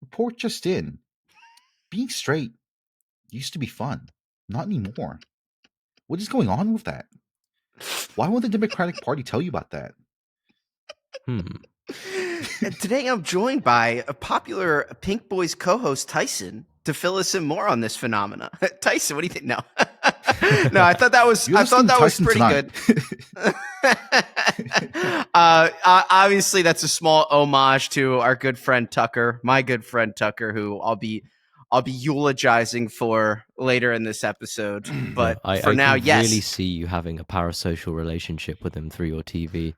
Report just in. Being straight used to be fun. Not anymore. What is going on with that? Why won't the Democratic Party tell you about that? And today I'm joined by a popular Pink Boys co-host, Tyson, to fill us in more on this phenomena. Tyson, what do you think? No. No, I thought that was pretty tonight. Good. Obviously, that's a small homage to our good friend Tucker, my good friend Tucker, who I'll be eulogizing for later in this episode. But for now, I yes. really see you having a parasocial relationship with him through your TV.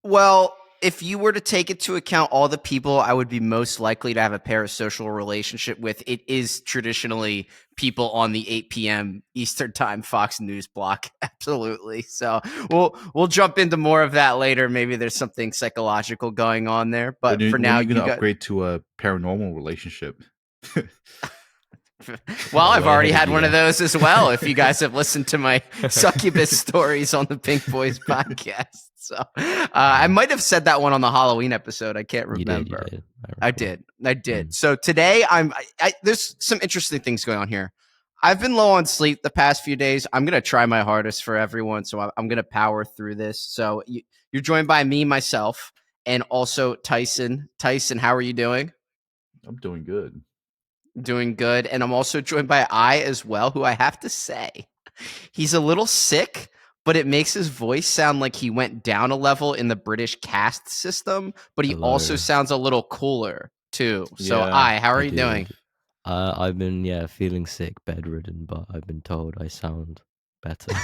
Well, if you were to take into account all the people I would be most likely to have a parasocial relationship with, it is traditionally people on the 8 p.m. Eastern Time Fox News block. Absolutely. So we'll jump into more of that later. Maybe there's something psychological going on there. But for now, you're going to upgrade to a paranormal relationship. Well, I've already had one of those as well. If you guys have listened to my succubus stories on the Pink Boys podcast. So I might have said that one on the Halloween episode. I can't remember. You did. I did. So today there's some interesting things going on here. I've been low on sleep the past few days. I'm going to try my hardest for everyone. So I'm going to power through this. So you're joined by me, myself, and also Tyson. Tyson, how are you doing? I'm doing good. Doing good. And I'm also joined by I as well, who I have to say, he's a little sick, but it makes his voice sound like he went down a level in the British caste system, but he also sounds a little cooler too. So how are you doing? I've been feeling sick, bedridden, but I've been told I sound better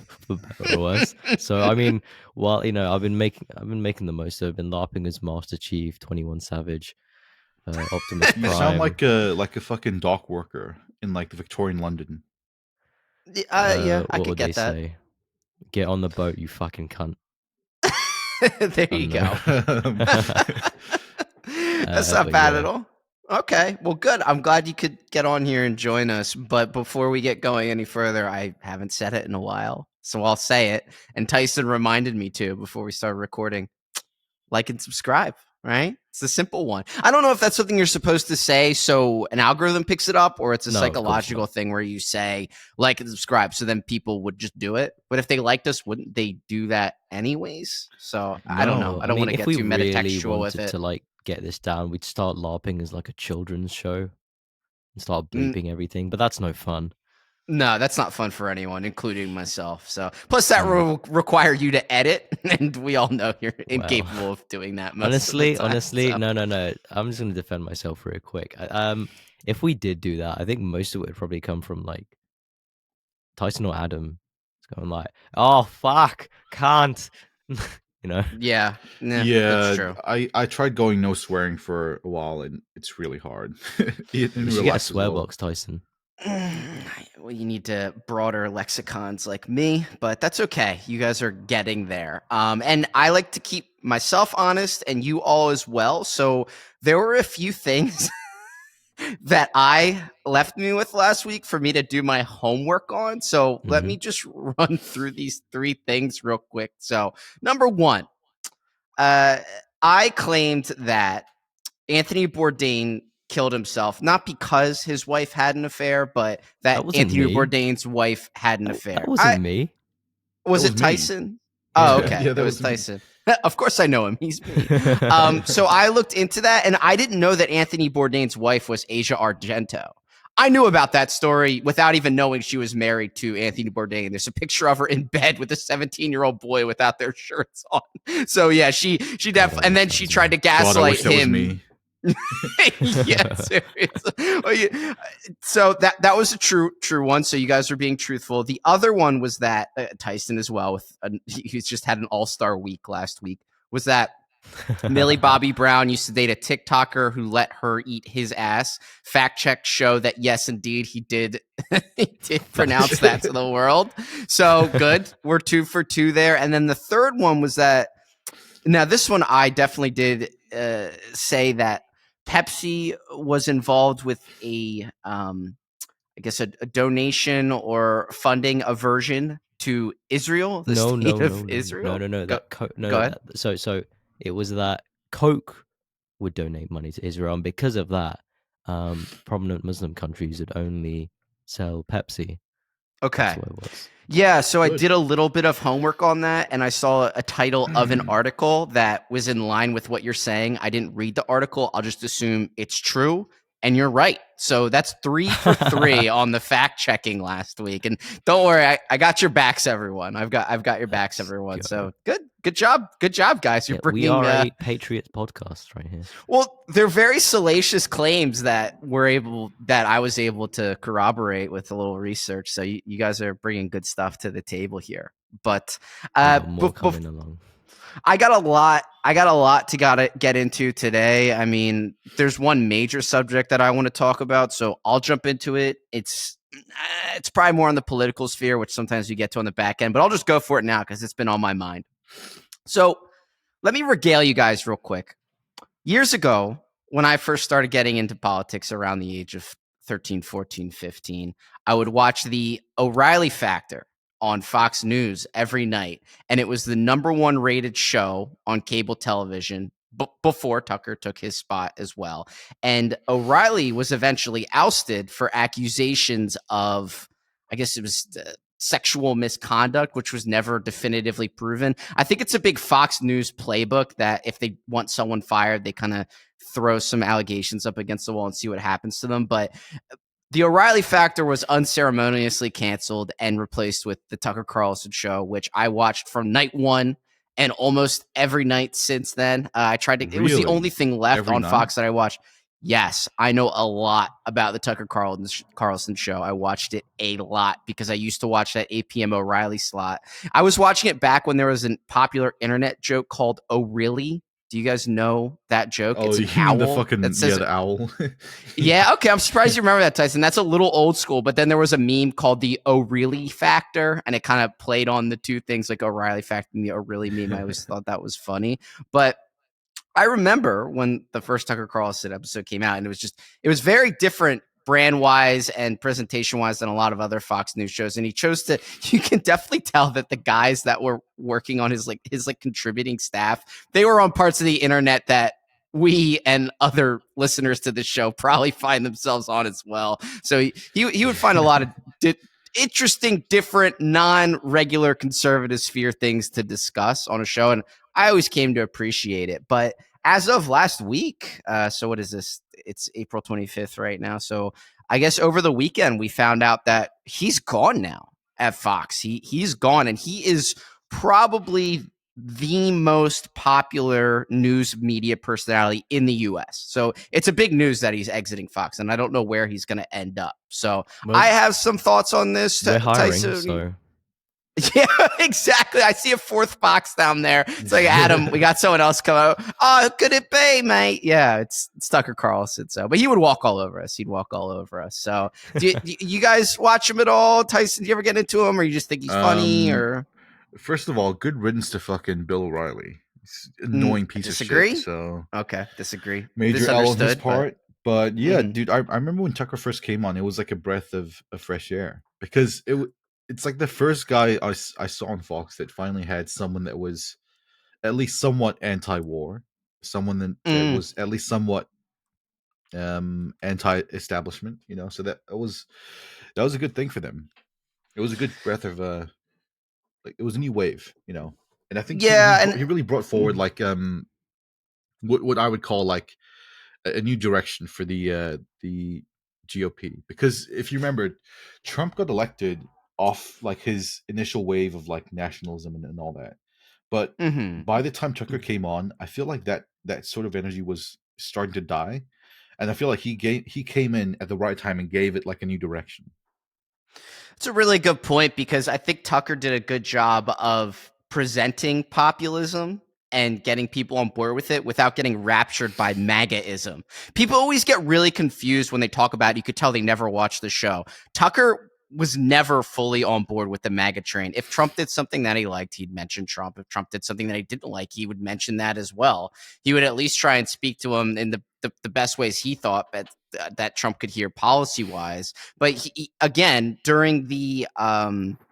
for better or worse. So I mean, well, I've been making the most of it. I've been LARPing as Master Chief, 21 Savage. Optimus Prime. You sound like a fucking dock worker in like the Victorian London. I could get that. Say? Get on the boat, you fucking cunt. There you go. That's not bad at all. Okay, well, good. I'm glad you could get on here and join us. But before we get going any further, I haven't said it in a while, so I'll say it. And Tyson reminded me to before we started recording. Like and subscribe, right? It's a simple one. I don't know if that's something you're supposed to say so an algorithm picks it up, or it's a psychological thing where you say like and subscribe, so then people would just do it. But if they liked us, wouldn't they do that anyways? So I don't know. I don't want to get too metatextual with it. To like get this down, we'd start LARPing as like a children's show and start bleeping everything, but that's no fun. No, that's not fun for anyone, including myself. So, plus that will require you to edit, and we all know you're incapable of doing that. Honestly, no. I'm just going to defend myself real quick. If we did do that, I think most of it would probably come from like Tyson or Adam. It's going like, "Oh fuck, can't," Yeah, that's true. I tried going no swearing for a while, and it's really hard. You should get a swear box, Tyson. Well, you need to broader lexicons like me, but that's okay. You guys are getting there. And I like to keep myself honest and you all as well. So there were a few things that I left me with last week for me to do my homework on. So let me just run through these 3 things real quick. So number 1, I claimed that Anthony Bourdain killed himself, not because his wife had an affair, but that Anthony Bourdain's wife had an affair. That wasn't me. Was it Tyson? Oh, okay. Yeah, that was Tyson. Of course I know him. He's me. So I looked into that, and I didn't know that Anthony Bourdain's wife was Asia Argento. I knew about that story without even knowing she was married to Anthony Bourdain. There's a picture of her in bed with a 17-year-old boy without their shirts on. So yeah, she definitely, and then she tried to gaslight him. Yeah, seriously. So that was a true one. So you guys are being truthful. The other one was that Tyson as well, he's just had an all-star week last week, was that Millie Bobby Brown used to date a TikToker who let her eat his ass. Fact check show that yes, indeed, he did. He did pronounce that to the world. So good. We're 2 for 2 there. And then the third one was that. Now this one I definitely did say that Pepsi was involved with a donation or funding aversion to Israel, the state of Israel. No. Go ahead. So it was that Coke would donate money to Israel, and because of that, prominent Muslim countries would only sell Pepsi. Okay. That's what it was. Yeah, so Good. I did a little bit of homework on that, and I saw a title of an article that was in line with what you're saying. I didn't read the article. I'll just assume it's true, and you're right. So that's 3 for 3 on the fact checking last week. And don't worry, I got your backs, everyone. I've got your backs, everyone. So good job, guys. You're bringing. We are a Patriot podcast right here. Well, they're very salacious claims that I was able to corroborate with a little research. So you guys are bringing good stuff to the table here. But more coming along. I got a lot to get into today. I mean, there's one major subject that I want to talk about, so I'll jump into it. It's probably more on the political sphere, which sometimes you get to on the back end, but I'll just go for it now because it's been on my mind. So let me regale you guys real quick. Years ago, when I first started getting into politics around the age of 13, 14, 15, I would watch the O'Reilly Factor on Fox News every night. And it was the #1 rated show on cable television before Tucker took his spot as well. And O'Reilly was eventually ousted for accusations of, I guess it was sexual misconduct, which was never definitively proven. I think it's a big Fox News playbook that if they want someone fired, they kind of throw some allegations up against the wall and see what happens to them. But the O'Reilly Factor was unceremoniously canceled and replaced with the Tucker Carlson show, which I watched from night 1 and almost every night since then. I tried to. It was the only thing left every on night? Fox that I watched. Yes, I know a lot about the Tucker Carlson show. I watched it a lot because I used to watch that 8 p.m. O'Reilly slot. I was watching it back when there was a popular internet joke called "Oh Really." Do you guys know that joke? Oh, it's an owl the owl. Yeah, okay. I'm surprised you remember that, Tyson. That's a little old school, but then there was a meme called the "Oh Really" factor, and it kind of played on the two things, like O'Reilly factor and the "Oh Really" meme. I always thought that was funny. But I remember when the first Tucker Carlson episode came out, and it was very different brand-wise and presentation-wise than a lot of other Fox News shows. And he chose to, you can definitely tell that the guys that were working on his contributing staff, they were on parts of the internet that we and other listeners to the show probably find themselves on as well. So he would find a lot of interesting, different, non-regular conservative sphere things to discuss on a show. And I always came to appreciate it. But as of last week, so what is this? It's April 25th right now. So I guess over the weekend, we found out that he's gone now at Fox. He's gone, and he is probably the most popular news media personality in the U.S. So it's a big news that he's exiting Fox, and I don't know where he's going to end up. So I have some thoughts on this. They're hiring, Tyson. so. Yeah, exactly. I see a 4th box down there. It's like, Adam, we got someone else come out. Oh, could it be, mate? Yeah, it's Tucker Carlson. So, but he would walk all over us. He'd walk all over us. So, do you guys watch him at all? Tyson, do you ever get into him, or you just think he's funny? Or first of all, good riddance to fucking Bill O'Reilly. He's an annoying piece of shit. So okay, disagree. Major L on his part. But yeah, dude, I remember when Tucker first came on, it was like a breath of fresh air, because it's like the first guy I saw on Fox that finally had someone that was at least somewhat anti-war, someone that was at least somewhat anti-establishment, you know. So that was a good thing for them. It was a good breath of it was a new wave, you know. And I think he really brought forward like what I would call like a new direction for the GOP, because if you remember, Trump got elected off like his initial wave of like nationalism and all that, but by the time Tucker came on, I feel like that sort of energy was starting to die, and I feel like he came in at the right time and gave it like a new direction. It's a really good point, because I think Tucker did a good job of presenting populism and getting people on board with it without getting raptured by MAGAism. People always get really confused when they talk about it. You could tell they never watched the show. Tucker was never fully on board with the MAGA train. If Trump did something that he liked, he'd mention Trump. If Trump did something that he didn't like, he would mention that as well. He would at least try and speak to him in the best ways he thought that Trump could hear policy-wise. But he, again, during the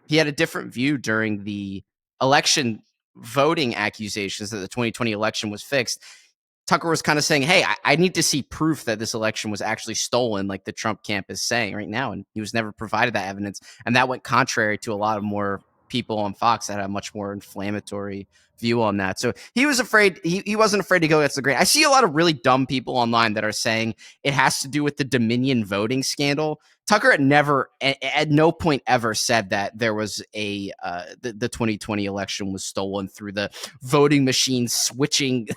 he had a different view during the election voting accusations that the 2020 election was fixed. Tucker was kind of saying, hey, I need to see proof that this election was actually stolen, like the Trump camp is saying right now. And he was never provided that evidence. And that went contrary to a lot of more people on Fox that had a much more inflammatory view on that. So he was afraid. He wasn't afraid to go against the grain. I see a lot of really dumb people online that are saying it has to do with the Dominion voting scandal. Tucker at no point ever said that there was the 2020 election was stolen through the voting machine switching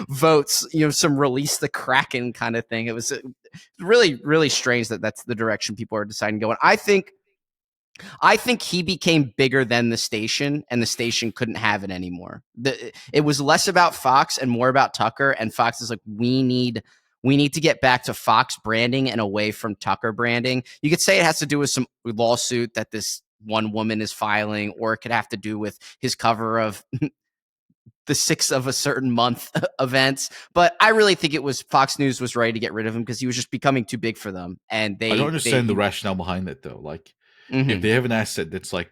votes, some release the Kraken kind of thing. It was really, really strange that that's the direction people are deciding to go in. I think he became bigger than the station, and the station couldn't have it anymore. It was less about Fox and more about Tucker, and Fox is like, we need to get back to Fox branding and away from Tucker branding. You could say it has to do with some lawsuit that this one woman is filing, or it could have to do with his cover of the 6th of a certain month events. But I really think it was Fox News was ready to get rid of him because he was just becoming too big for them. And I don't understand the rationale behind it, though. Like, if they have an asset that's like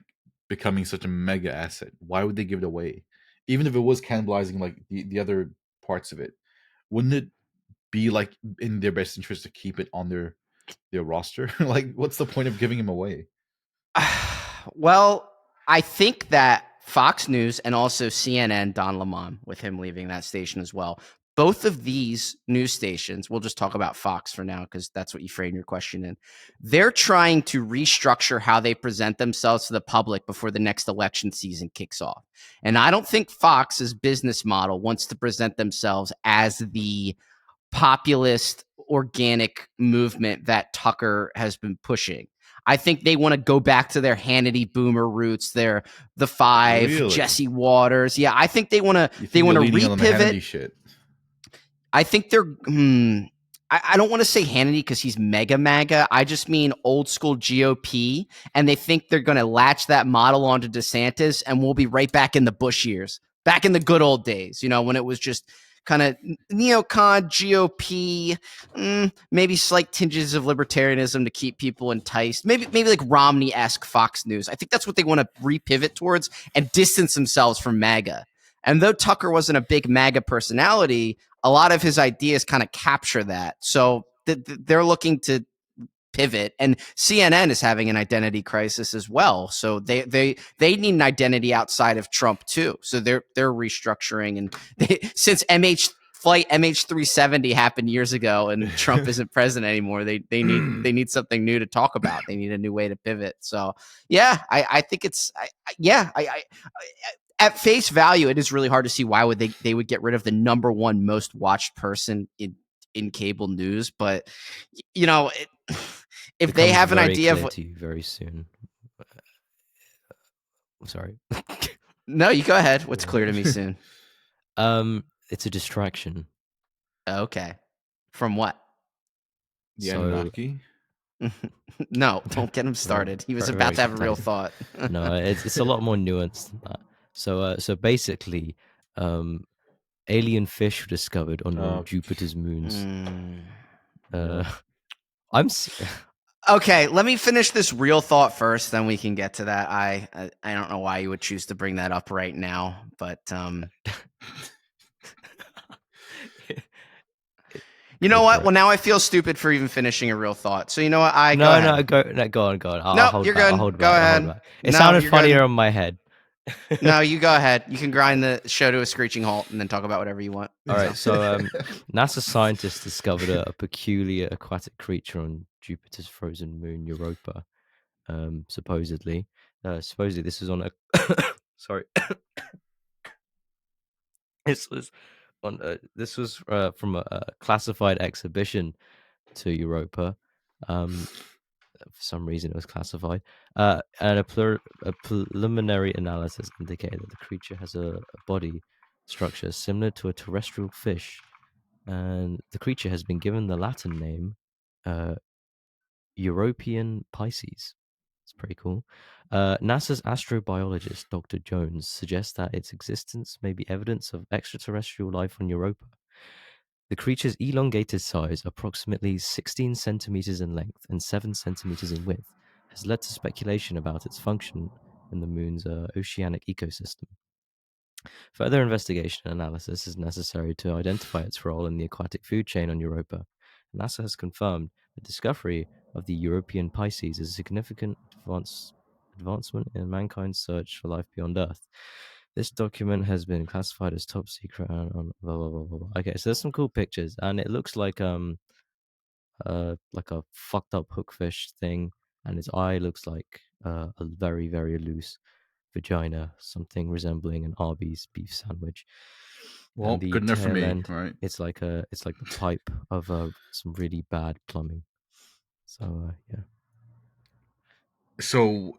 becoming such a mega asset, why would they give it away? Even if it was cannibalizing like the other parts of it, wouldn't it be like in their best interest to keep it on their roster? Like, what's the point of giving him away? Well, I think that Fox News and also CNN, Don Lemon, with him leaving that station as well, both of these news stations, we'll just talk about Fox for now because that's what you frame your question in. They're trying to restructure how they present themselves to the public before the next election season kicks off. And I don't think Fox's business model wants to present themselves as the populist, organic movement that Tucker has been pushing. I think they want to go back to their Hannity boomer roots, the Five, really? Jesse Waters. Yeah, I think they want to repivot. I think they're I don't want to say Hannity because he's mega MAGA. I just mean old school GOP, and they think they're going to latch that model onto DeSantis, and we'll be right back in the Bush years, back in the good old days, when it was just kind of neocon GOP, maybe slight tinges of libertarianism to keep people enticed. Maybe like Romney-esque Fox News. I think that's what they want to repivot towards and distance themselves from MAGA. And though Tucker wasn't a big MAGA personality, a lot of his ideas kind of capture that. So they're looking to pivot, and CNN is having an identity crisis as well. So they need an identity outside of Trump too. So they're restructuring, and since flight MH370 happened years ago and Trump isn't president anymore, they need something new to talk about. They need a new way to pivot. So yeah, I think it's at face value, it is really hard to see why they would get rid of the number one most watched person in cable news. But if they have an idea of what to you very soon. I'm sorry. No, you go ahead. What's clear to me soon? It's a distraction. Okay. From what? The Anunnaki? No, don't get him started. He was about to have a real thought. No, it's a lot more nuanced than that. So basically, alien fish were discovered on Jupiter's moons. Okay, let me finish this real thought first, then we can get to that. I don't know why you would choose to bring that up right now, but you know what? Well, now I feel stupid for even finishing a real thought. So you know what? Go on. You're good. Go ahead. It sounded funnier in my head. No, you go ahead. You can grind the show to a screeching halt and then talk about whatever you want. All right. So NASA scientists discovered a peculiar aquatic creature on Jupiter's frozen moon, Europa. Supposedly this was on a sorry. This was from a classified exhibition to Europa. For some reason, it was classified. And a preliminary analysis indicated that the creature has a body structure similar to a terrestrial fish, and the creature has been given the Latin name European Pisces. It's pretty cool. NASA's astrobiologist, Dr. Jones, suggests that its existence may be evidence of extraterrestrial life on Europa. The creature's elongated size, approximately 16 centimeters in length and 7 centimeters in width, has led to speculation about its function in the moon's oceanic ecosystem. Further investigation and analysis is necessary to identify its role in the aquatic food chain on Europa. NASA has confirmed the discovery of the European Pisces is a significant advancement in mankind's search for life beyond Earth. This document has been classified as top secret and blah, blah, blah, blah, blah. Okay, so there's some cool pictures, and it looks like a fucked up hookfish thing, and its eye looks like a very, very loose vagina, something resembling an Arby's beef sandwich. Well, and the good enough for tail me, end, right? it's like the pipe of some really bad plumbing. So yeah. So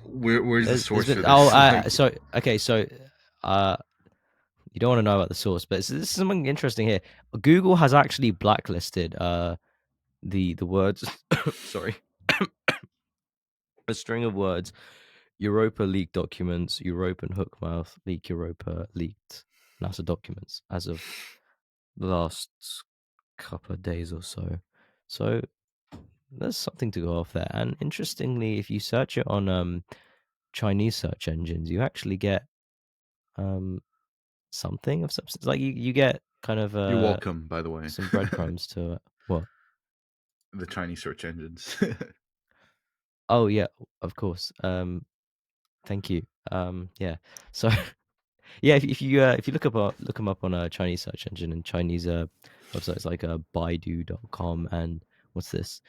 where's the source for this? So you don't want to know about the source, but this is something interesting here. Google has actually blacklisted the words sorry a string of words: Europa leaked documents, European hookmouth, leak Europa leaked NASA documents as of the last couple of days or so. So there's something to go off there. And interestingly, if you search it on Chinese search engines, you actually get something of substance. Like you get kind of You're welcome, by the way. Some breadcrumbs to what? The Chinese search engines. Oh yeah, of course. Thank you. Yeah. So yeah, if you look them up on a Chinese search engine and Chinese websites like Baidu.com and what's this,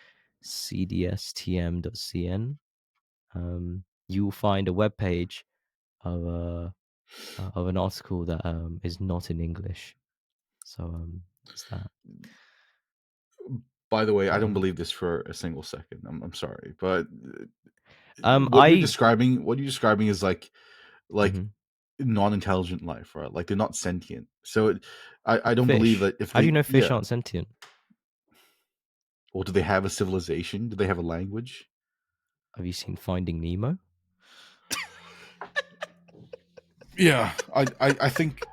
cdstm.cn, you will find a web page of an article that is not in English. So it's that. By the way, I don't believe this for a single second. I'm sorry, but what you're describing is like non-intelligent life, right? Like they're not sentient. So I don't believe that. How do you know fish aren't sentient? Well, do they have a civilization? Do they have a language? Have you seen Finding Nemo? Yeah, I think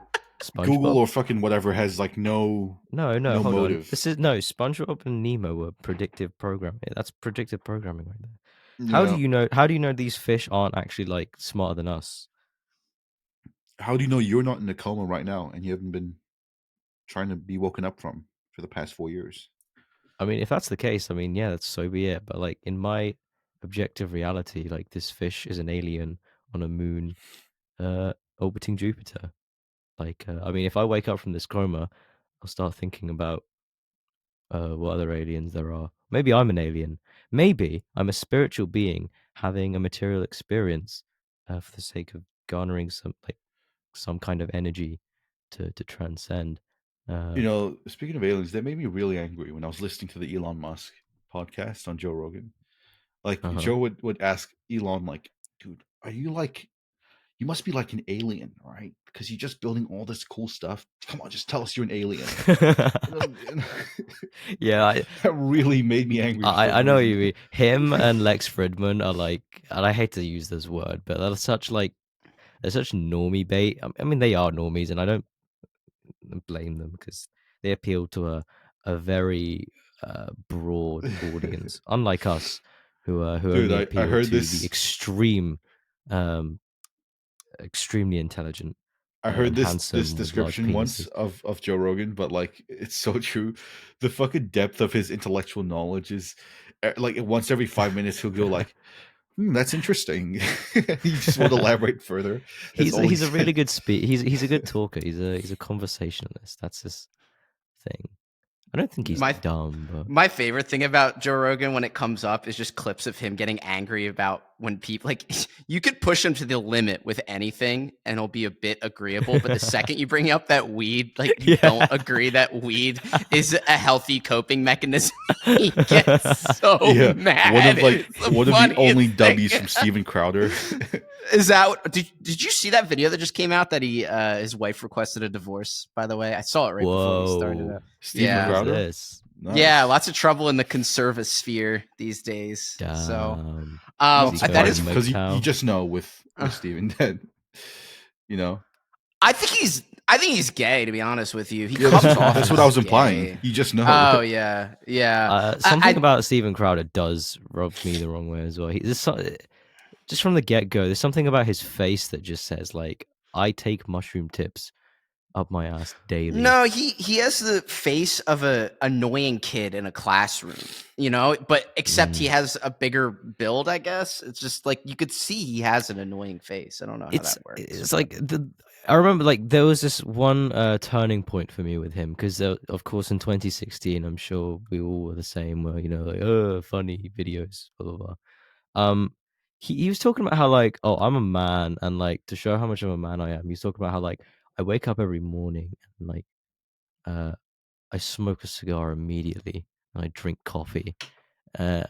SpongeBob? Google or fucking whatever has like no hold motive. On. This is SpongeBob and Nemo were predictive programming. That's predictive programming right there. Yeah. How do you know these fish aren't actually like smarter than us? How do you know you're not in a coma right now and you haven't been trying to be woken up from for the past 4 years? I mean, if that's the case, I mean, yeah, that's so be it. But like in my objective reality, like this fish is an alien on a moon orbiting Jupiter. Like, I mean, if I wake up from this coma, I'll start thinking about what other aliens there are. Maybe I'm an alien. Maybe I'm a spiritual being having a material experience for the sake of garnering some kind of energy to transcend. Speaking of aliens, that made me really angry when I was listening to the Elon Musk podcast on Joe Rogan. Like Joe would ask Elon, like, dude, are you like, you must be like an alien, right? Because you're just building all this cool stuff. Come on, just tell us you're an alien. Yeah, that really made me angry. I know you mean. Him and Lex Fridman are like, and I hate to use this word, but they're such normie bait. I mean, they are normies, and I don't blame them because they appeal to a very broad audience, unlike us, who only appeal to the extreme, extremely intelligent. I heard this description once of Joe Rogan, but like it's so true. The fucking depth of his intellectual knowledge is like once every 5 minutes he'll go like, that's interesting. You just want to elaborate further. He's a really good he's a good talker. He's a conversationalist. That's his thing. I don't think he's dumb. But my favorite thing about Joe Rogan when it comes up is just clips of him getting angry about when people like you could push him to the limit with anything and it'll be a bit agreeable. But the second you bring up that weed, like you don't agree that weed is a healthy coping mechanism, he gets so mad. One of the only W's from Steven Crowder. Is that did you see that video that just came out that his wife requested a divorce? By the way, I saw it right before we started it. Steven Crowder? Nice. Yeah, lots of trouble in the conservative sphere these days. Damn. So that is because you just know with Steven that I think he's gay, to be honest with you. He comes off. That's what I was implying. You just know. Oh yeah. Something about Steven Crowder does rub me the wrong way as well. Just from the get-go, there's something about his face that just says like, I take mushroom tips up my ass daily. No, he has the face of a annoying kid in a classroom, but except he has a bigger build, I guess. It's just like you could see he has an annoying face. I don't know how that works. It's like I remember like there was this one turning point for me with him because of course in 2016 I'm sure we all were the same where like funny videos blah blah blah. He was talking about how like, oh, I'm a man, and like to show how much of a man I am, he's talking about how like I wake up every morning and like I smoke a cigar immediately and I drink coffee. And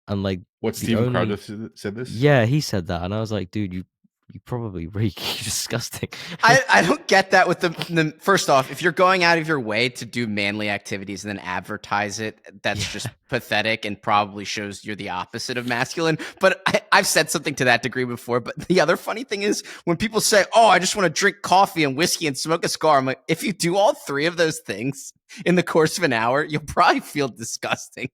like what Stephen Crowder said this? Yeah, he said that, and I was like, dude, you probably reek. Disgusting. I don't get that with the first off, if you're going out of your way to do manly activities and then advertise it, that's just pathetic and probably shows you're the opposite of masculine. But I've said something to that degree before. But the other funny thing is when people say, oh, I just want to drink coffee and whiskey and smoke a cigar, I'm like, if you do all three of those things in the course of an hour, you'll probably feel disgusting.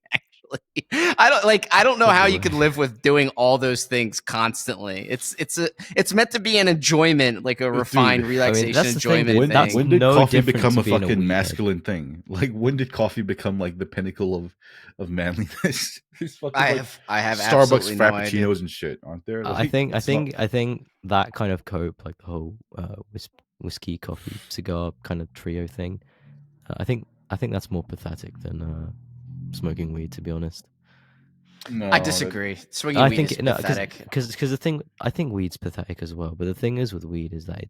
I don't know how you could live with doing all those things constantly. It's meant to be an enjoyment, like a refined relaxation enjoyment thing. When did coffee become a fucking masculine thing? Like when did coffee become like the pinnacle of manliness? I have Starbucks no frappuccinos idea. and shit, aren't there? Like, I think that kind of cope, like the whole whiskey, coffee, cigar kind of trio thing. I think that's more pathetic than smoking weed, to be honest. No, I disagree. Smoking weed is pathetic. Because the thing, I think weed's pathetic as well. But the thing is with weed is that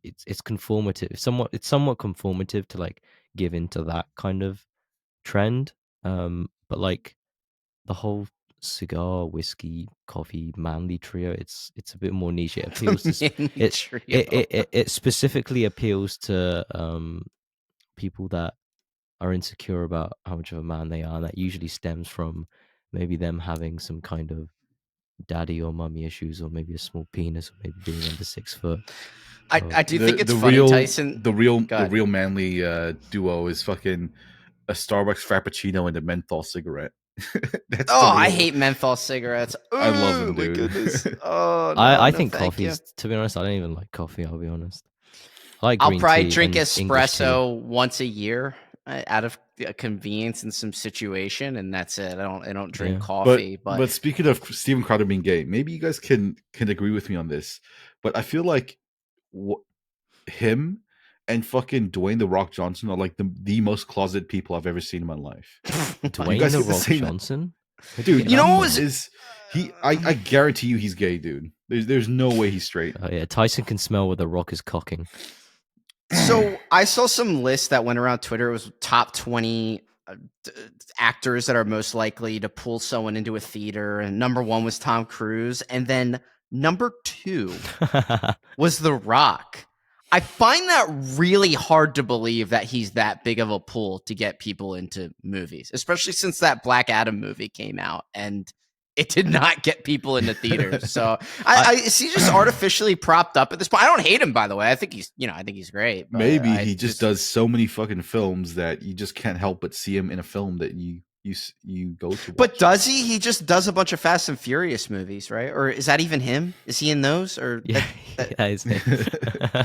it's conformative. It's somewhat conformative to like give into that kind of trend. But like the whole cigar, whiskey, coffee, manly trio, it's a bit more niche. It appeals to it specifically appeals to people that are insecure about how much of a man they are, and that usually stems from maybe them having some kind of daddy or mummy issues, or maybe a small penis, or maybe being under 6 foot. I do think it's funny, Tyson. The real manly duo is fucking a Starbucks Frappuccino and a menthol cigarette. I hate menthol cigarettes. Ooh, I love them, dude. Goodness. Oh, no, I think coffee's, to be honest, I don't even like coffee, I'll be honest. I'll probably drink espresso once a year out of convenience in some situation, and that's it. I don't drink coffee. But speaking of Stephen Crowder being gay, maybe you guys can agree with me on this. But I feel like him and fucking Dwayne The Rock Johnson are like the most closet people I've ever seen in my life. Dwayne The Rock Johnson? Dude, you know what is he? I guarantee you he's gay, dude. There's no way he's straight. Oh yeah, Tyson can smell where The Rock is cocking. So I saw some list that went around Twitter. It was top 20 actors that are most likely to pull someone into a theater, and number 1 was Tom Cruise, and then number 2 was The Rock. I find that really hard to believe that he's that big of a pull to get people into movies, especially since that Black Adam movie came out and it did not get people into theaters. So is he just artificially propped up at this point? I don't hate him, by the way. I think he's great. Maybe he just does so many fucking films that you just can't help but see him in a film that you go to watch. But does he? He just does a bunch of Fast and Furious movies, right? Or is that even him? Is he in those? Or yeah, that is him.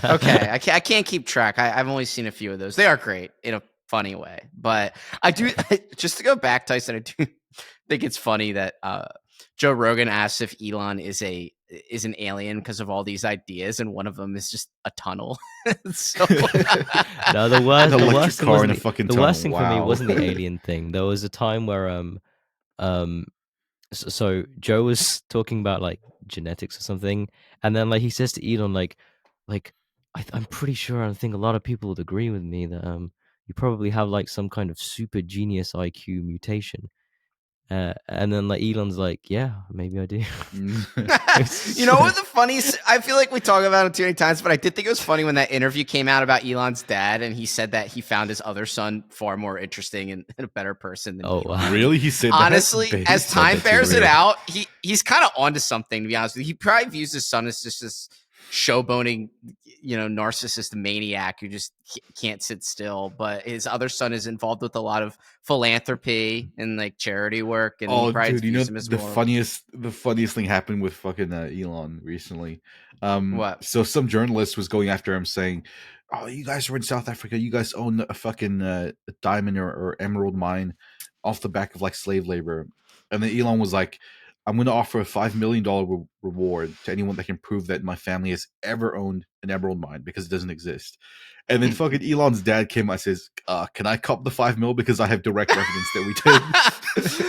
Okay, I can't keep track. I've only seen a few of those. They are great in a funny way. But I do, just to go back, Tyson, I do think it's funny that Joe Rogan asks if Elon is an alien because of all these ideas, and one of them is just a tunnel. So no, the worst thing for me wasn't the alien thing. There was a time where so Joe was talking about like genetics or something, and then like he says to Elon like I'm pretty sure, I think a lot of people would agree with me that you probably have like some kind of super genius IQ mutation. And then like Elon's like, yeah, maybe I do. You know what the funniest? I feel like we talk about it too many times, but I did think it was funny when that interview came out about Elon's dad, and he said that he found his other son far more interesting and a better person than Elon. Wow. Really? He said honestly, that? As time bears it out, he's kind of onto something, to be honest with you. He probably views his son as just this showboating, narcissist maniac who just can't sit still. But his other son is involved with a lot of philanthropy and like charity work. And dude, the funniest thing happened with fucking Elon recently. What? So some journalist was going after him saying, "Oh, you guys are in South Africa. You guys own a fucking a diamond or emerald mine off the back of like slave labor." And then Elon was like, "I'm going to offer a $5 million reward to anyone that can prove that my family has ever owned an emerald mine because it doesn't exist." And then fucking Elon's dad came out and says, "Can I cop the $5 million because I have direct evidence that we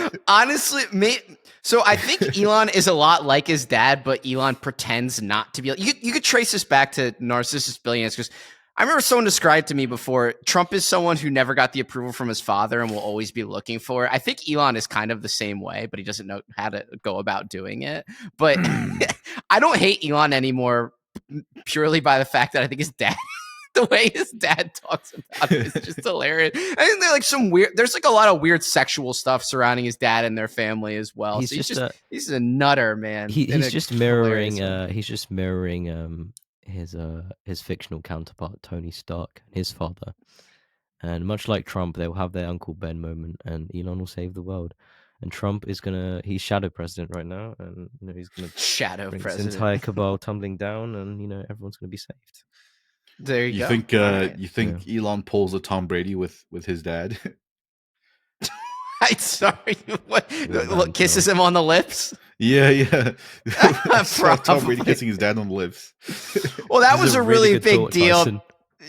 did?" Honestly, so I think Elon is a lot like his dad, but Elon pretends not to be. You could trace this back to narcissist billionaires, because I remember someone described to me before, Trump is someone who never got the approval from his father and will always be looking for it. I think Elon is kind of the same way, but he doesn't know how to go about doing it. But I don't hate Elon anymore purely by the fact that I think his dad, the way his dad talks about it is just hilarious. I think there's like a lot of weird sexual stuff surrounding his dad and their family as well. He's just a nutter, man. He's just mirroring his fictional counterpart Tony Stark, his father. And much like Trump, they'll have their Uncle Ben moment, and Elon will save the world. And Trump is he's shadow president right now, and he's gonna bring this entire cabal tumbling down, and everyone's gonna be saved. There you go. You think Elon pulls a Tom Brady with his dad? I'm sorry. What? Look, kisses him on the lips? Yeah. Tom Brady kissing his dad on the lips. Well, that was a really big thought, deal. Tyson.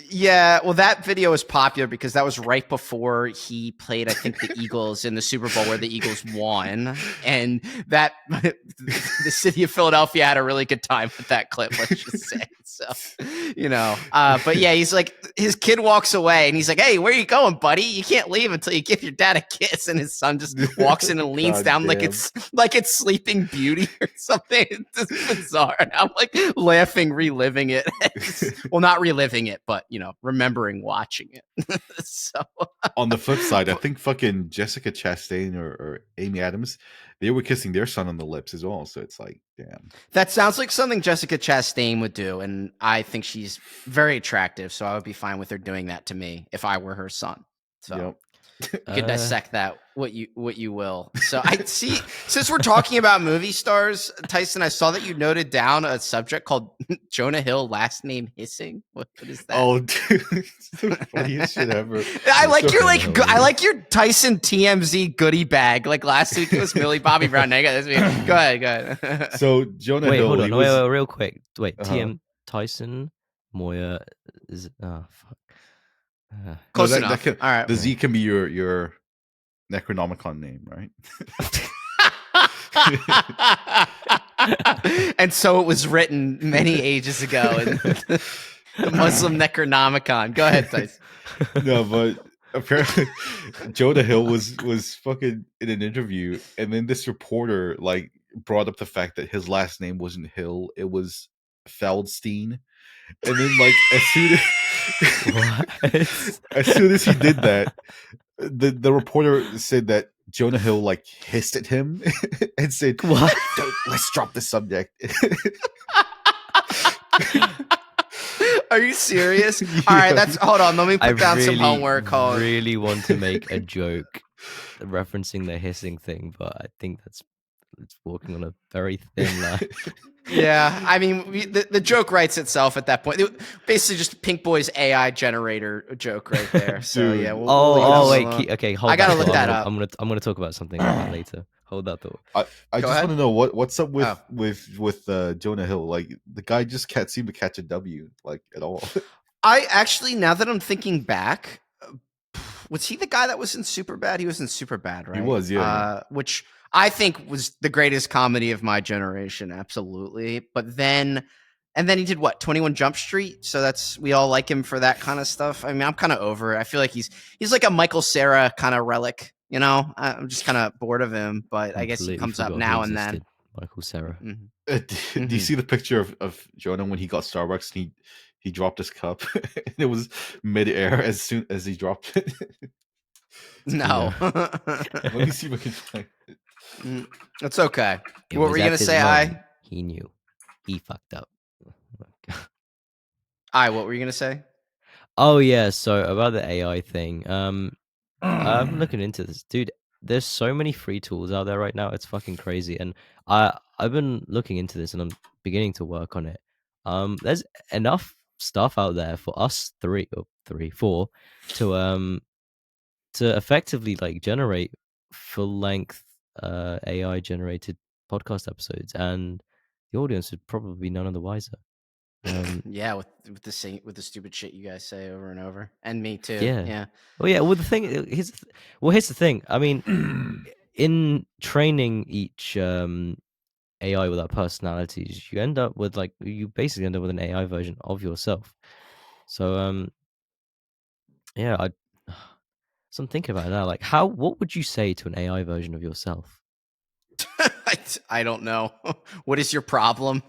Yeah, well, that video was popular because that was right before he played, I think, the Eagles in the Super Bowl where the Eagles won. And that the city of Philadelphia had a really good time with that clip, let's just say. So, but yeah, he's like, his kid walks away and he's like, "Hey, where are you going, buddy? You can't leave until you give your dad a kiss." And his son just walks in and leans down like it's Sleeping Beauty or something. It's just bizarre. And I'm like laughing, reliving it. Well, not reliving it, but remembering watching it. So on the flip side, I think fucking Jessica Chastain or Amy Adams, they were kissing their son on the lips as well. So it's like, damn. That sounds like something Jessica Chastain would do, and I think she's very attractive. So I would be fine with her doing that to me if I were her son. So. Yep. You can dissect that what you will. So I see, since we're talking about movie stars, Tyson, I saw that you noted down a subject called Jonah Hill last name hissing. What is that? Oh, dude, it's the funniest shit ever. I like your Tyson TMZ goodie bag. Like last week it was Millie Bobby Brown. Go ahead. So Jonah Hill. Hold on. Wait, real quick. Wait, Tyson Moya is fuck. Close enough. All right. The Z can be your Necronomicon name, right? And so it was written many ages ago in the Muslim Necronomicon. Go ahead, Tyson. No, but apparently Jonah Hill was fucking in an interview, and then this reporter like brought up the fact that his last name wasn't Hill, it was Feldstein. And then like as soon as he did that, the reporter said that Jonah Hill like hissed at him and said, "What? Let's drop the subject." Are you serious? Yeah. All right, hold on. Let me put down some homework. I really want to make a joke referencing the hissing thing, but I think it's walking on a very thin line. Yeah, I mean, the joke writes itself at that point. Basically, just Pink Boy's AI generator joke right there. So yeah. Wait. Okay, hold. I gotta look that up. I'm gonna talk about something about that later. Hold that thought. I just want to know what's up with Jonah Hill. Like the guy just can't seem to catch a W like at all. I actually, now that I'm thinking back, was he the guy that was in Superbad? He was in Superbad, right? He was, yeah. Which I think was the greatest comedy of my generation, absolutely. But then he did what? 21 Jump Street. So we all like him for that kind of stuff. I mean, I'm kind of over it. I feel like he's like a Michael Cera kind of relic. I'm just kind of bored of him. But I guess he comes up now and then. Michael Cera. Mm-hmm. Do you see the picture of Jonah when he got Starbucks and he dropped his cup and it was midair as soon as he dropped it? No. Let me see if I can find it. It's okay. What were you gonna say? He knew. He fucked up. What were you gonna say? Oh yeah, so about the AI thing. I've been looking into this, dude. There's so many free tools out there right now. It's fucking crazy, and I've been looking into this, and I'm beginning to work on it. There's enough stuff out there for us four, to effectively like generate full length AI generated podcast episodes, and the audience would probably be none of the wiser. Yeah, with the stupid shit you guys say over and over, and me too. Yeah. Well, yeah. Well, here's the thing. I mean, in training each AI with our personalities, you basically end up with an AI version of yourself. So yeah, so I'm thinking about it now. Like, what would you say to an AI version of yourself? I don't know. What is your problem?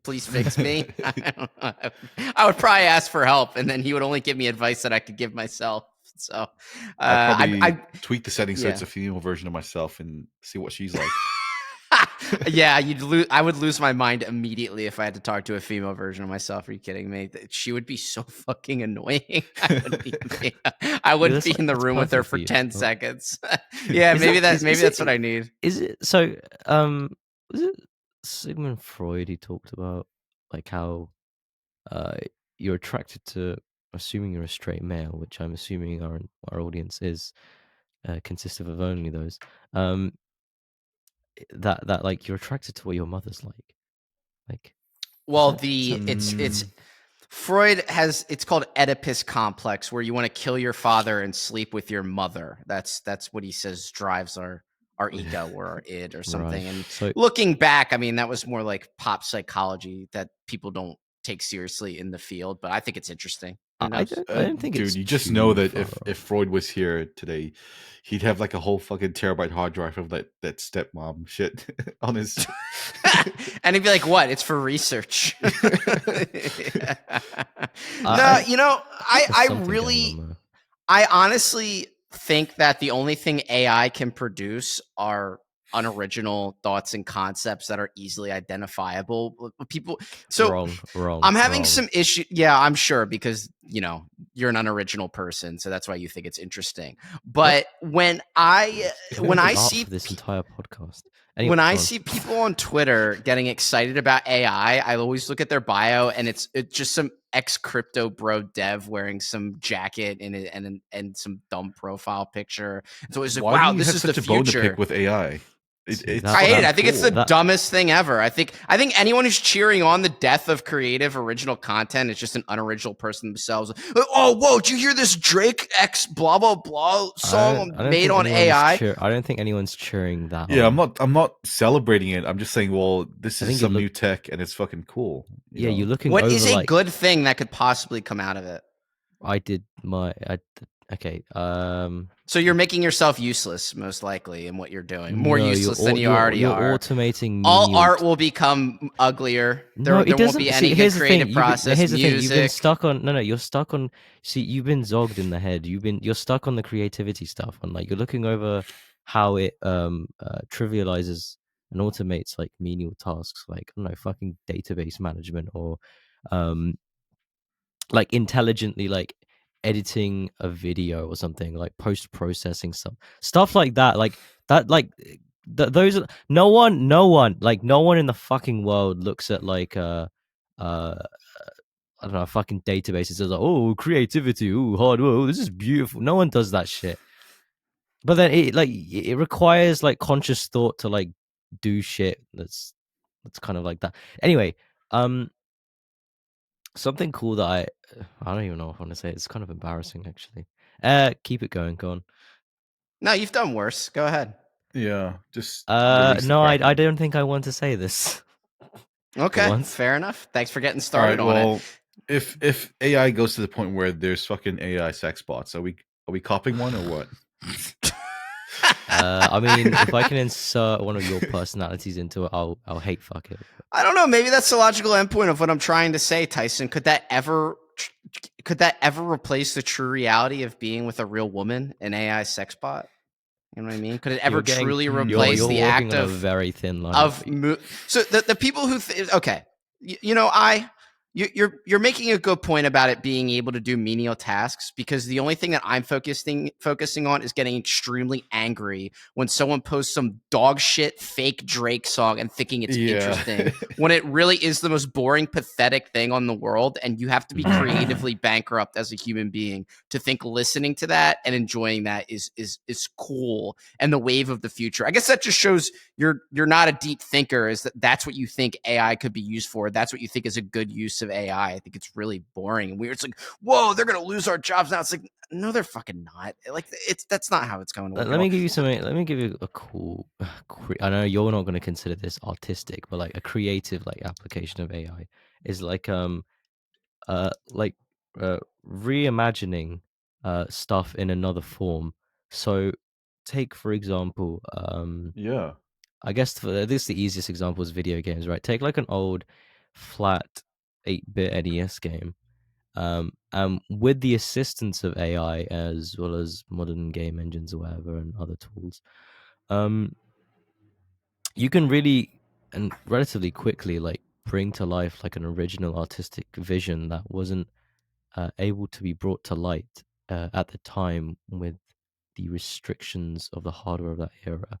Please fix me. I would probably ask for help, and then he would only give me advice that I could give myself. So I'd tweak the settings so it's a female version of myself and see what she's like. Yeah, I would lose my mind immediately if I had to talk to a female version of myself. Are you kidding me? She would be so fucking annoying. I wouldn't be in the room with her for 10 seconds. Yeah, maybe that's what I need. Is it so? Was it Sigmund Freud? He talked about like how you're attracted to, assuming you're a straight male, which I'm assuming our audience is consistent of only those. That like you're attracted to what your mother's like. Well, it's Freud has, it's called Oedipus complex, where you want to kill your father and sleep with your mother. That's what he says drives our ego or our id or something. Right. And so, looking back, I mean, that was more like pop psychology that people don't take seriously in the field, but I think it's interesting. I don't think dude, it's you just know that if Freud was here today, he'd have like a whole fucking terabyte hard drive of that stepmom shit on his and he'd be like, what? It's for research. No, I honestly think that the only thing AI can produce are unoriginal thoughts and concepts that are easily identifiable. People, so wrong. I'm having some issue. Yeah, I'm sure, because you're an unoriginal person, so that's why you think it's interesting. But when I see this entire podcast, anyway, when I see people on Twitter getting excited about AI, I always look at their bio, and it's just some ex-crypto bro dev wearing some jacket and some dumb profile picture. So it's like, wow, this is the future. Bone to pick with AI. I hate it. I think it's the dumbest thing ever. I think anyone who's cheering on the death of creative original content is just an unoriginal person themselves. Oh, whoa! Did you hear this Drake X blah blah blah song made on AI? I don't think anyone's cheering that. Yeah, I'm not celebrating it. I'm just saying, well, this is some new tech and it's fucking cool. Yeah, you're looking. What is a good thing that could possibly come out of it? Okay. So you're making yourself useless, most likely, in what you're doing. More useless than you already are. You're automating. All art will become uglier. There won't be any good creative process. Here's the thing. You've been stuck on. No. You're stuck on. See, you've been zogged in the head. You're stuck on the creativity stuff, and like you're looking over how it trivializes and automates like menial tasks, like I don't know, fucking database management, or like intelligently like editing a video or something, like post-processing stuff like that, those are, no one in the fucking world looks at like I don't know, a fucking database and says like, oh, creativity, oh, hard work, oh, this is beautiful. No one does that shit. But then it requires like conscious thought to like do shit that's kind of like that. Anyway, something cool that I don't even know if I want to say. It's kind of embarrassing, actually. Keep it going. Go on. No, you've done worse. Go ahead. Yeah, just no, I don't think I want to say this. Okay, fair enough. Thanks for getting started on it. If AI goes to the point where there's fucking AI sex bots, are we copying one or what? I mean, if I can insert one of your personalities into it, I'll hate fuck it. I don't know. Maybe that's the logical endpoint of what I'm trying to say, Tyson. Could that ever replace the true reality of being with a real woman, an AI sex bot? You know what I mean? Could it ever truly replace the act of a very thin line so the people who okay, You're making a good point about it being able to do menial tasks, because the only thing that I'm focusing on is getting extremely angry when someone posts some dog shit fake Drake song and thinking it's interesting when it really is the most boring, pathetic thing on the world, and you have to be creatively bankrupt as a human being to think listening to that and enjoying that is cool and the wave of the future. I guess that just shows you're not a deep thinker, is that's what you think AI could be used for. That's what you think is a good use of AI. I think it's really boring and weird. It's like, whoa, they're gonna lose our jobs now. It's like, no, they're fucking not. Like, that's not how it's going to work. Let me give you something. Let me give you a cool. I know you're not going to consider this artistic, but like a creative like application of AI is like reimagining stuff in another form. So take for example I guess this is the easiest example is video games, right? Take like an old flat 8-bit NES game, and with the assistance of AI as well as modern game engines or whatever and other tools, you can really and relatively quickly like bring to life like an original artistic vision that wasn't able to be brought to light at the time with the restrictions of the hardware of that era.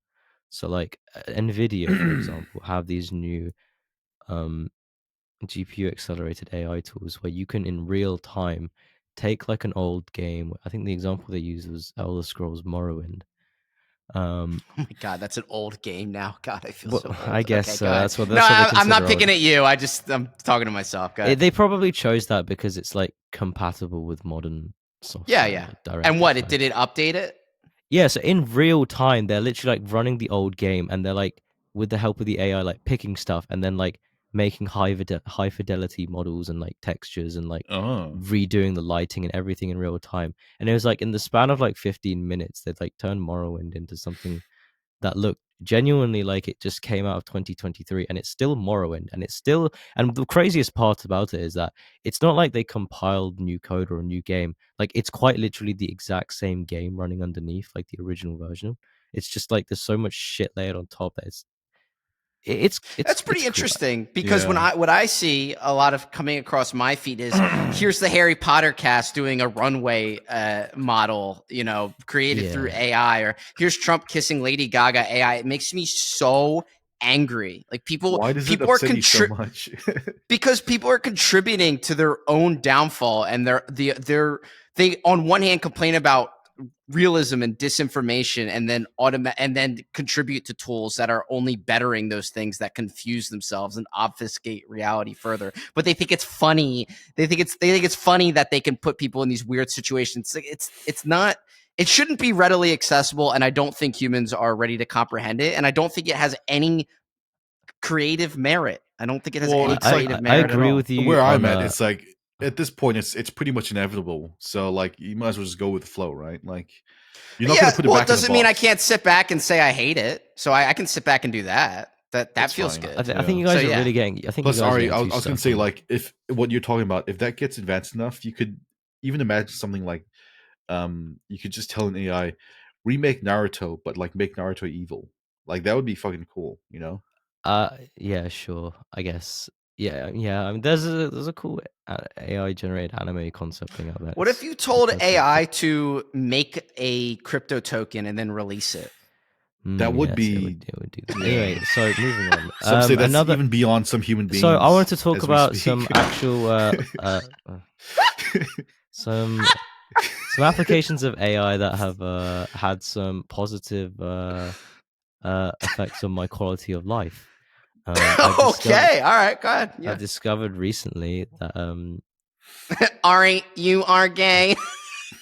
So like Nvidia, for example, have these new GPU accelerated AI tools where you can in real time take like an old game. I think the example they used was Elder Scrolls Morrowind. Oh my god, that's an old game now. God, I feel so old. I guess okay, that's what. No, I'm not picking at you. I'm talking to myself. They probably chose that because it's like compatible with modern software. Yeah. And what? Did it update it? Yeah. So in real time, they're literally like running the old game, and they're like with the help of the AI, like picking stuff, and then like making high fidelity models and like textures and like redoing the lighting and everything in real time. And it was like in the span of like 15 minutes, they'd like turned Morrowind into something that looked genuinely like it just came out of 2023, and it's still Morrowind, and the craziest part about it is that it's not like they compiled new code or a new game. Like it's quite literally the exact same game running underneath like the original version. It's just like there's so much shit layered on top that that's pretty cool. Interesting, because what I see a lot of coming across my feed is here's the Harry Potter cast doing a runway model, created through AI, or here's Trump kissing Lady Gaga AI. It makes me so angry. Like why does it upset you so much? Because people are contributing to their own downfall, and they on one hand complain about realism and disinformation, and then contribute to tools that are only bettering those things that confuse themselves and obfuscate reality further. But they think it's funny. They think it's funny that they can put people in these weird situations. It's not. It shouldn't be readily accessible, and I don't think humans are ready to comprehend it. And I don't think it has any creative merit. I don't think it has any creative merit. I agree with you. Where I'm at, it's like at this point, it's pretty much inevitable. So like, you might as well just go with the flow, right? Like, you're not going to put it back. It doesn't mean I can't sit back and say I hate it. So I can sit back and do that. That feels good. I think you guys are really getting. I think. Plus, Ari, I was going to say, like, if what you're talking about, if that gets advanced enough, you could even imagine something like, you could just tell an AI, remake Naruto, but like make Naruto evil. Like that would be fucking cool, Yeah, sure. I guess. Yeah. I mean, there's a cool AI generated anime concept thing out there. What if you told AI to make a crypto token and then release it? That would be. It would do that. Anyway, so moving on. Some say that's even beyond some human beings. So I wanted to talk about some actual some applications of AI that have had some positive effects on my quality of life. Okay, all right, go ahead. I discovered recently that Ari, you are gay.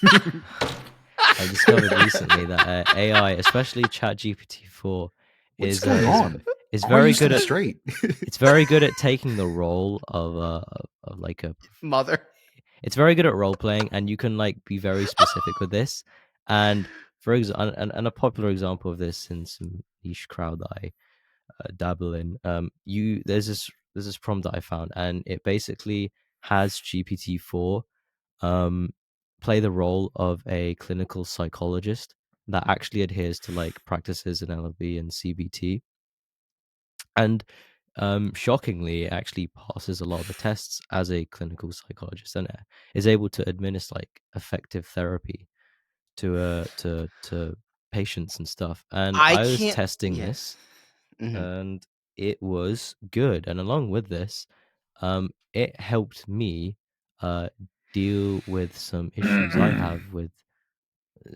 I discovered recently that AI, especially ChatGPT-4, is very good at straight. It's very good at taking the role of like a mother. It's very good at role playing, and you can like be very specific with this. And for example, and a popular example of this in some niche crowd that I dabble in, there's this prompt that I found, and it basically has GPT-4 play the role of a clinical psychologist that actually adheres to like practices in LLB and CBT. And shockingly, it actually passes a lot of the tests as a clinical psychologist, and is able to administer like effective therapy to patients and stuff. And I was testing this, and it was good. And along with this, it helped me deal with some issues I have with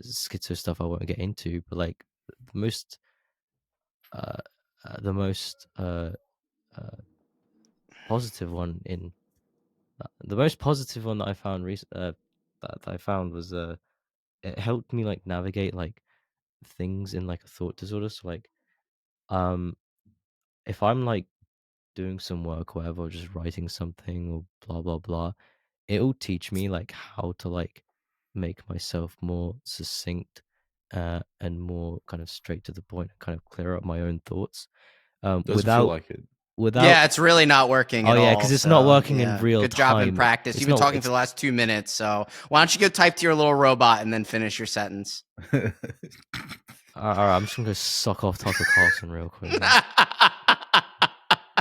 schizo stuff I won't get into, but like the most positive one in the most positive one that I found that I found was it helped me like navigate like things in like a thought disorder. So like if I'm like doing some work or whatever, or just writing something or blah blah blah, it'll teach me like how to like make myself more succinct and more kind of straight to the point and kind of clear up my own thoughts Doesn't feel like it. Yeah, it's really not working at all. Because it's not working in real time. Good job in practice. You've been talking for the last 2 minutes, so why don't you go type to your little robot and then finish your sentence? All right, I'm just going to go suck off Tucker Carlson real quick.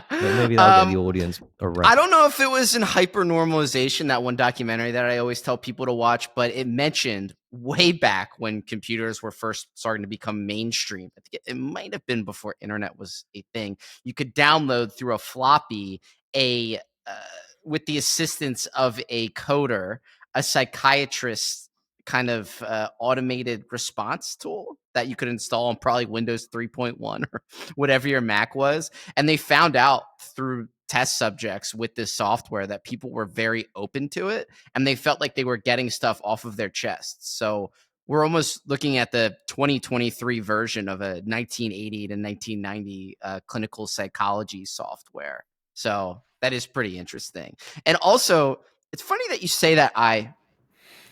Maybe that'll get the audience erect. I don't know if it was in Hypernormalization, that one documentary that I always tell people to watch, but it mentioned way back when computers were first starting to become mainstream. I think it might have been before internet was a thing. You could download through a floppy with the assistance of a coder, a psychiatrist kind of automated response tool that you could install on probably Windows 3.1 or whatever your Mac was. And they found out through test subjects with this software that people were very open to it, and they felt like they were getting stuff off of their chests. So we're almost looking at the 2023 version of a 1980 to 1990 clinical psychology software. So that is pretty interesting. And also, it's funny that you say that.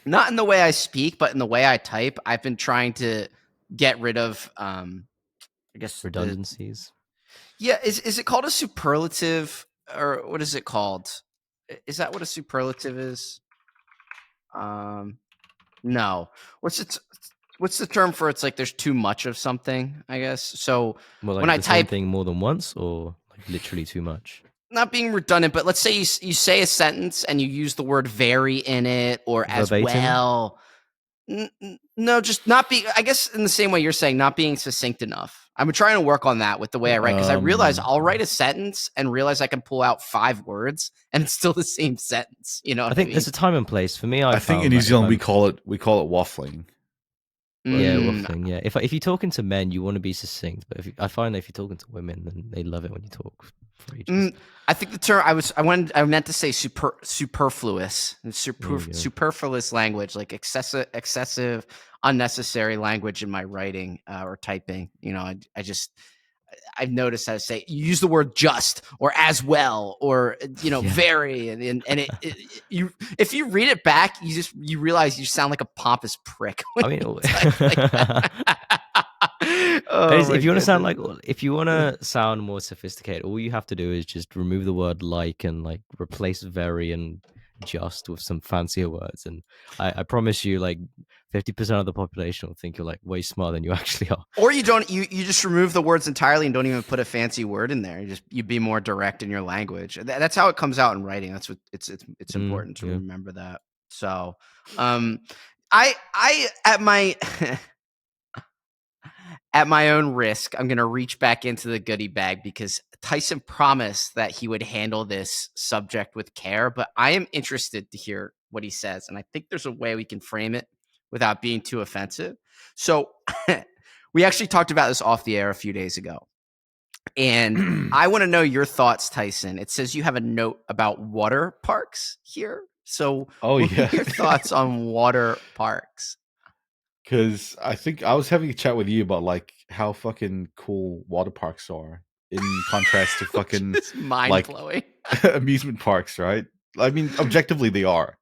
Not in the way I speak, but in the way I type, I've been trying to get rid of, I guess, redundancies. Is it called a superlative, or what is it called? Is that what a superlative is? No. What's the term for it's like there's too much of something, I guess. So like when I type something more than once, or like literally too much. Not being redundant, but let's say you say a sentence and you use the word very in it, or verbatim? As well. No, just not be, I guess in the same way you're saying, not being succinct enough. I'm trying to work on that with the way I write, because I realize I'll write a sentence and realize I can pull out 5 words and it's still the same sentence. You know, I think there's a time and place for me. I think in New Zealand we call it waffling. Yeah, waffling. Yeah, if you're talking to men, you want to be succinct, but I find that if you're talking to women, then they love it when you talk for ages. I think the term I meant to say superfluous, superfluous language, like excessive, unnecessary language in my writing or typing. You know, I've noticed how to say, you use the word just or as well, or, you know, very. And if you read it back, you realize you sound like a pompous prick. I mean, if you want to sound like, if you want to sound more sophisticated, all you have to do is just remove the word like and like replace very and just with some fancier words. And I promise you, like 50% of the population will think you're like way smarter than you actually are. Or you don't, you just remove the words entirely and don't even put a fancy word in there. You be more direct in your language. That's how it comes out in writing. That's what it's important to remember that. So, I at my at my own risk, I'm going to reach back into the goodie bag, because Tyson promised that he would handle this subject with care, but I am interested to hear what he says. And I think there's a way we can frame it without being too offensive. So we actually talked about this off the air a few days ago. And I want to know your thoughts, Tyson. It says you have a note about water parks here. So what are your thoughts on water parks? Because I think I was having a chat with you about like how fucking cool water parks are in contrast to fucking mind-blowing amusement parks, right? I mean, objectively they are.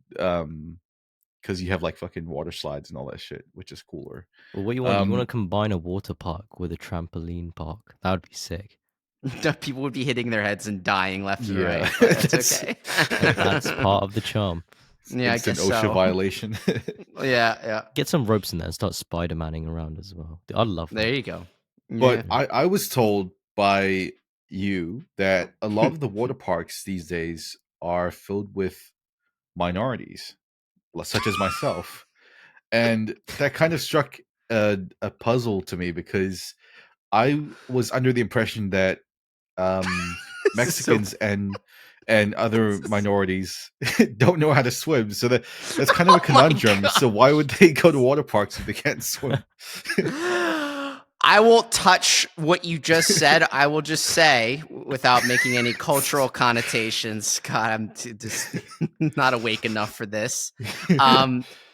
Because you have like fucking water slides and all that shit, which is cooler. Well, what you want? You want to combine a water park with a trampoline park? That would be sick. People would be hitting their heads and dying left and right. That's okay. That's part of the charm. Yeah, it's an OSHA violation. Yeah. Get some ropes in there and start Spider-Manning around as well. I'd love that. There you go. But I was told by you that a lot of the water parks these days are filled with minorities, such as myself, and that kind of struck a puzzle to me because I was under the impression that Mexicans and other minorities don't know how to swim, so that's kind of a conundrum. So why would they go to water parks if they can't swim? I won't touch what you just said. I will just say, without making any cultural connotations, God, I'm just not awake enough for this.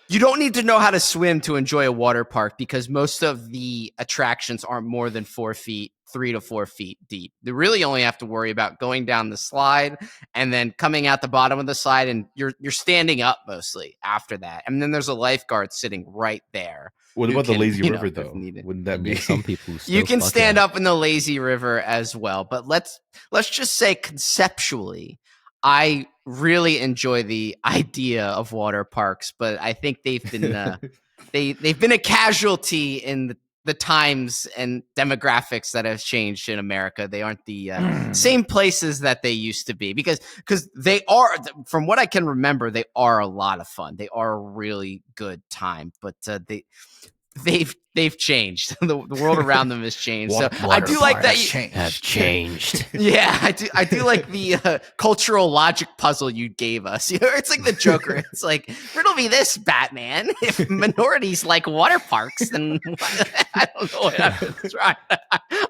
You don't need to know how to swim to enjoy a water park because most of the attractions aren't more than 4 feet, 3 to 4 feet deep. They really only have to worry about going down the slide and then coming out the bottom of the slide, and you're standing up mostly after that. And then there's a lifeguard sitting right there. What about the lazy river, though? Wouldn't that be some people? You can stand up in the lazy river as well, but let's just say conceptually, I really enjoy the idea of water parks, but I think they've been they've been a casualty in the times and demographics that have changed in America. They aren't the same places that they used to be because they are, from what I can remember, they are a lot of fun. They are a really good time, but they've changed. The world around them has changed. So I do like that have changed. Yeah, I do like the cultural logic puzzle you gave us. You know, it's like the Joker. It's like, riddle me this, Batman. If minorities like water parks, then I don't know what I'm trying.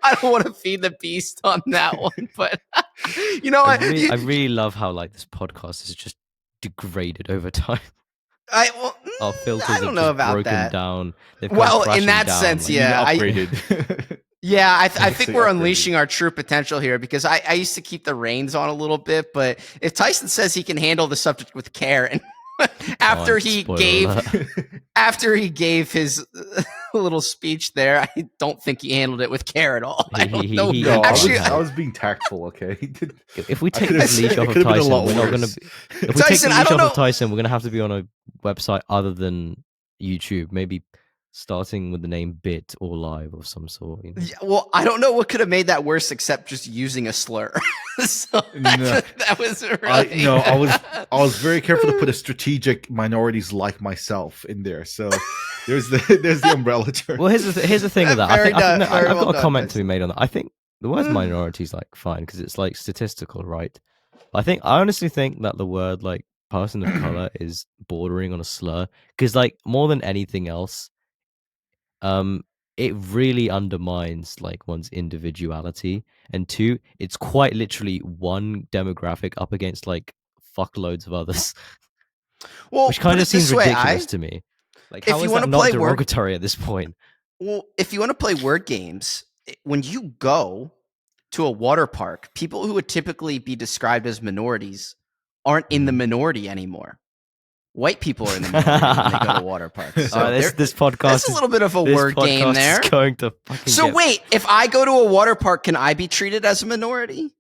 I don't want to feed the beast on that one, but you know, I really love how like this podcast is just degraded over time. Our filters I don't know about broken that. down. Well, in that sense, like, yeah, upgraded. Yeah, I think we're unleashing our true potential here because I used to keep the reins on a little bit, but if Tyson says he can handle the subject with care, and after he gave his little speech there, I don't think he handled it with care at all. I don't know. No, actually, I was being tactful. Okay, if we take this leash off of Tyson, we're not going to. If we take the leash off of Tyson, we're going to have to be on a website other than YouTube, maybe starting with the name Bit or Live of some sort. You know? Yeah, well, I don't know what could have made that worse except just using a slur. So that was really... I was very careful to put a strategic minorities like myself in there. So there's the umbrella term. Well, here's the thing with that. I've got a comment to be made on that. I think the word minority is like fine because it's like statistical, right? I honestly think that the word like person of color is bordering on a slur because like more than anything else, it really undermines like one's individuality, and two, it's quite literally one demographic up against like fuckloads of others. Well, which kind of seems ridiculous to me. Like, how is that not derogatory at this point? Well, if you want to play word games, when you go to a water park, people who would typically be described as minorities aren't in the minority anymore. White people are in the minority when they go to water parks. So this podcast is a little bit of a word game there. Going to wait, if I go to a water park, can I be treated as a minority?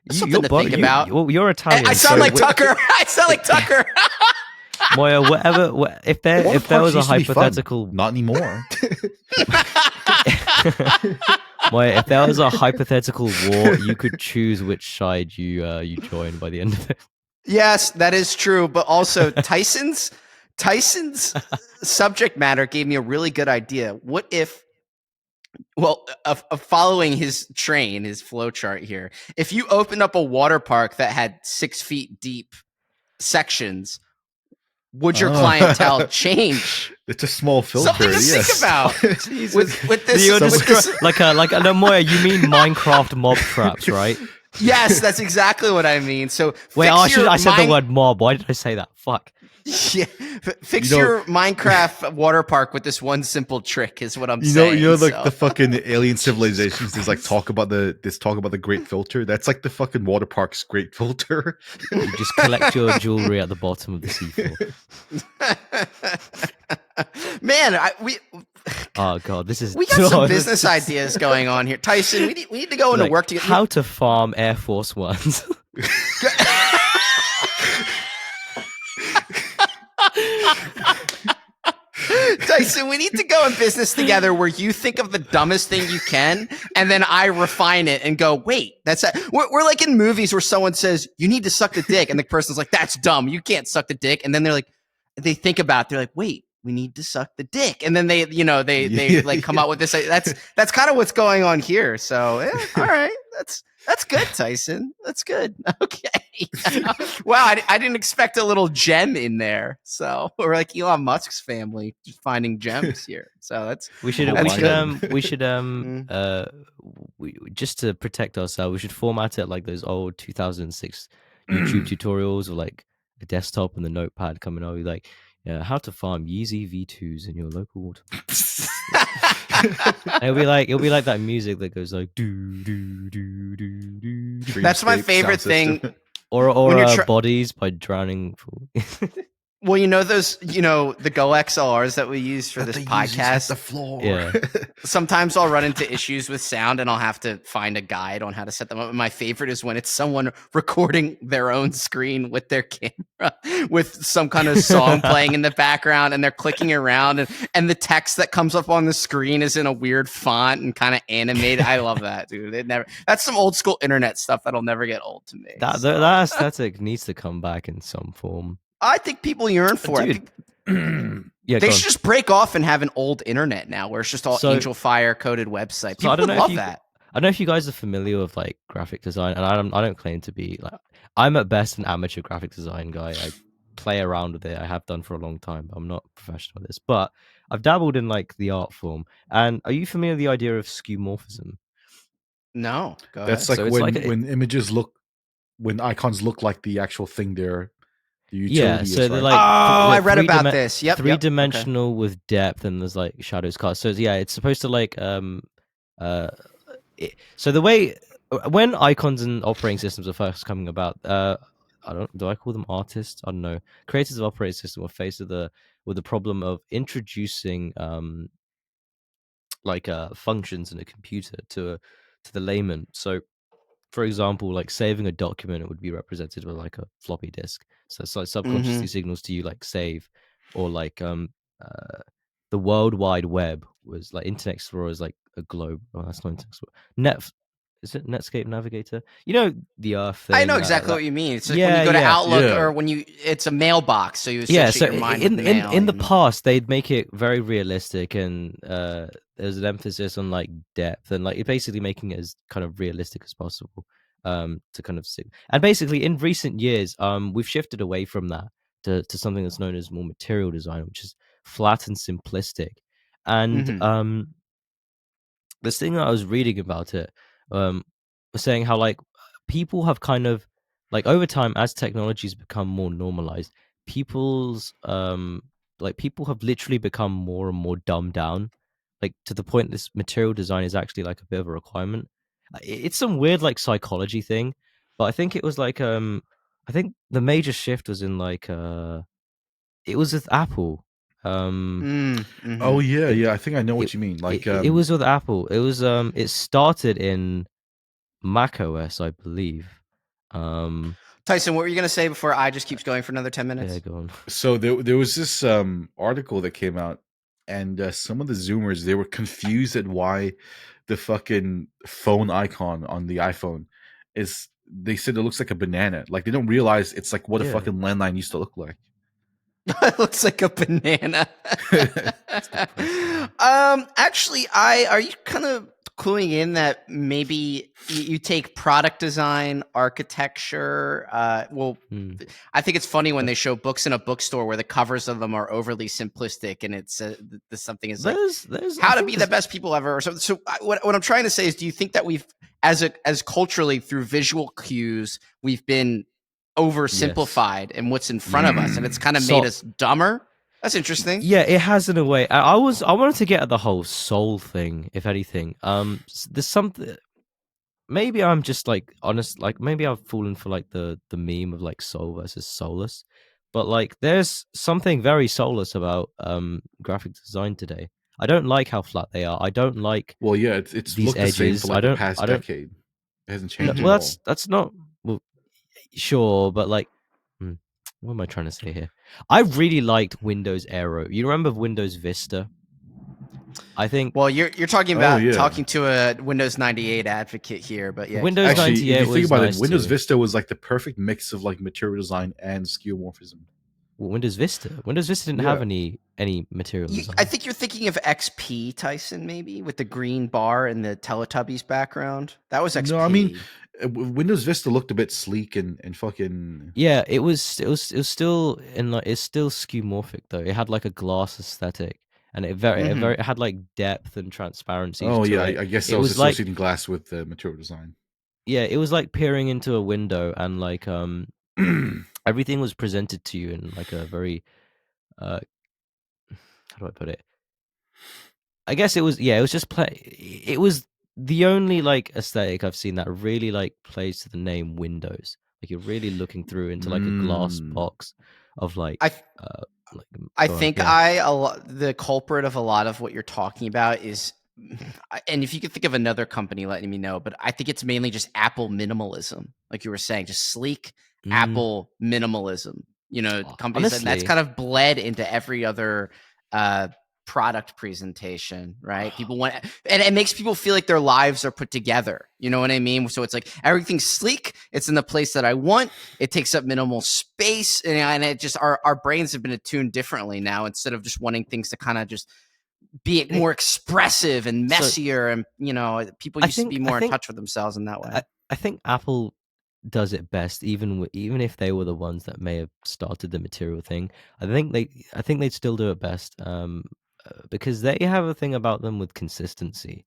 That's something to think about. You're Italian. I sound like Tucker. I sound like Tucker. Moya, if there was a hypothetical, not anymore. Moya, if there was a hypothetical war, you could choose which side you join by the end of it. Yes, that is true. But also Tyson's subject matter gave me a really good idea. What if, following his flow chart here, if you opened up a water park that had 6 feet deep sections, would your clientele change? It's a small filter. Something to think about. with this, Moya, you mean Minecraft mob traps, right? Yes, that's exactly what I mean. So wait, I said the word mob. Why did I say that? Fuck. Yeah, fix your Minecraft water park with this one simple trick is what I'm saying. The fucking alien civilizations. There's like talk about the great filter. That's like the fucking water park's great filter. You just collect your jewelry at the bottom of the seafloor. Man, oh god, we got some business ideas going on here, Tyson. We need to go into work together. How to farm Air Force Ones. Tyson, Tyson, we need to go in business together where you think of the dumbest thing you can, and then I refine it and go, wait, that's we're like in movies where someone says, you need to suck the dick, and the person's like, that's dumb, you can't suck the dick. And then they think about it, they're like, wait, we need to suck the dick. And then they like come out with this. That's kind of what's going on here. So all right, that's good, Tyson. That's good. Okay. Wow, I didn't expect a little gem in there. So we're like Elon Musk's family, just finding gems here. So we should just to protect ourselves, we should format it like those old 2006 YouTube tutorials, or like a desktop and the notepad coming over, like how to farm Yeezy V2s in your local water. it'll be like that music that goes like do do do do do. That's my favorite thing. Or Bodies by Drowning Pool. Well, those, the Go XLRs that we use for this podcast. The floor. Yeah. Sometimes I'll run into issues with sound and I'll have to find a guide on how to set them up. And my favorite is when it's someone recording their own screen with their camera with some kind of song playing in the background, and they're clicking around, and the text that comes up on the screen is in a weird font and kind of animated. I love that, dude. That's some old school internet stuff that'll never get old to me. That aesthetic needs to come back in some form. I think people yearn for it. Yeah, they should just break off and have an old internet now, where it's just all Angel Fire coded website. People love that. I don't know if you guys are familiar with like graphic design, and I don't claim to be like. I'm at best an amateur graphic design guy. I play around with it. I have done for a long time. I'm not professional at this, but I've dabbled in like the art form. And are you familiar with the idea of Skeumorphism? No, go ahead. That's like when images when icons look like the actual thing they're. Yeah, so they're like I read about this. Yep, three-dimensional with depth, and there's like shadows cast. So yeah, it's supposed to like so the way when icons and operating systems are first coming about, do I call them artists? I don't know. Creators of operating system were faced with the problem of introducing functions in a computer to the layman. So for example, like saving a document, it would be represented with like a floppy disk. So it's like subconsciously signals to you like save, or like the World Wide Web was like Internet Explorer is like a globe. Oh, that's not Internet Explorer. Is it Netscape Navigator? The Earth thing. I know exactly what you mean. It's like when you go to Outlook or when it's a mailbox. So you so in the past they'd make it very realistic, and there's an emphasis on like depth and like basically making it as kind of realistic as possible to kind of see. And basically in recent years we've shifted away from that to something that's known as more material design, which is flat and simplistic. And this thing that I was reading about it was saying how like people have kind of like over time, as technologies become more normalized, people have literally become more and more dumbed down, like to the point this material design is actually like a bit of a requirement. It's some weird like psychology thing, but I think it was like I think the major shift was in like it was with Apple. Oh yeah, I think I know what you mean. Like it was with Apple. It was it started in Mac OS, I believe. Tyson, what were you going to say before I just keeps going for another 10 minutes? Yeah, go on. So there was this article that came out, and some of the Zoomers, they were confused at why the fucking phone icon on the iPhone is. They said it looks like a banana. Like they don't realize it's like what a fucking landline used to look like. It looks like a banana. Actually, are you kind of cluing in that maybe you take product design, architecture? I think it's funny when they show books in a bookstore where the covers of them are overly simplistic, and it's something is like how to be the best people ever. So what I'm trying to say is, do you think that we've as culturally through visual cues we've been oversimplified in what's in front of us, and it's kind of made us dumber? That's interesting. Yeah, it has in a way. I wanted to get at the whole soul thing, if anything. There's something. Maybe I'm just like honest. Like maybe I've fallen for like the meme of like soul versus soulless. But like, there's something very soulless about graphic design today. I don't like how flat they are. I don't like. Well, yeah, it's these looked edges. the same for like the past decade. It hasn't changed. Well, that's not. Well, sure, but like. What am I trying to say here? I really liked Windows Aero. You remember Windows Vista? I think. Well, you're talking about talking to a Windows 98 advocate here, but yeah. Windows 98 if you think about nice it, Windows too. Vista was like the perfect mix of like material design and skeumorphism. Well, Windows Vista didn't have any material design. I think you're thinking of XP, Tyson, maybe with the green bar and the Teletubbies background. That was XP. No, I mean Windows Vista looked a bit sleek and fucking. Yeah, it was still it's still skeuomorphic though. It had like a glass aesthetic, and it had like depth and transparency. Oh yeah, it. I guess I was associating glass with the material design. Yeah, it was like peering into a window, and like everything was presented to you in like a very how do I put it? I guess it was just it was the only like aesthetic I've seen that really like plays to the name Windows. Like you're really looking through into like a glass box of like. I think the culprit of a lot of what you're talking about is, and if you could think of another company, letting me know. But I think it's mainly just Apple minimalism, like you were saying, just sleek Apple minimalism. You know, companies that's kind of bled into every other product presentation, right? People want, and it makes people feel like their lives are put together. You know what I mean? So it's like everything's sleek. It's in the place that I want. It takes up minimal space, and it just our brains have been attuned differently now. Instead of just wanting things to kind of just be more expressive and messier, and you know, people used to be more in touch with themselves in that way. I think Apple does it best, even if they were the ones that may have started the material thing. I think they'd still do it best. Because they have a thing about them with consistency.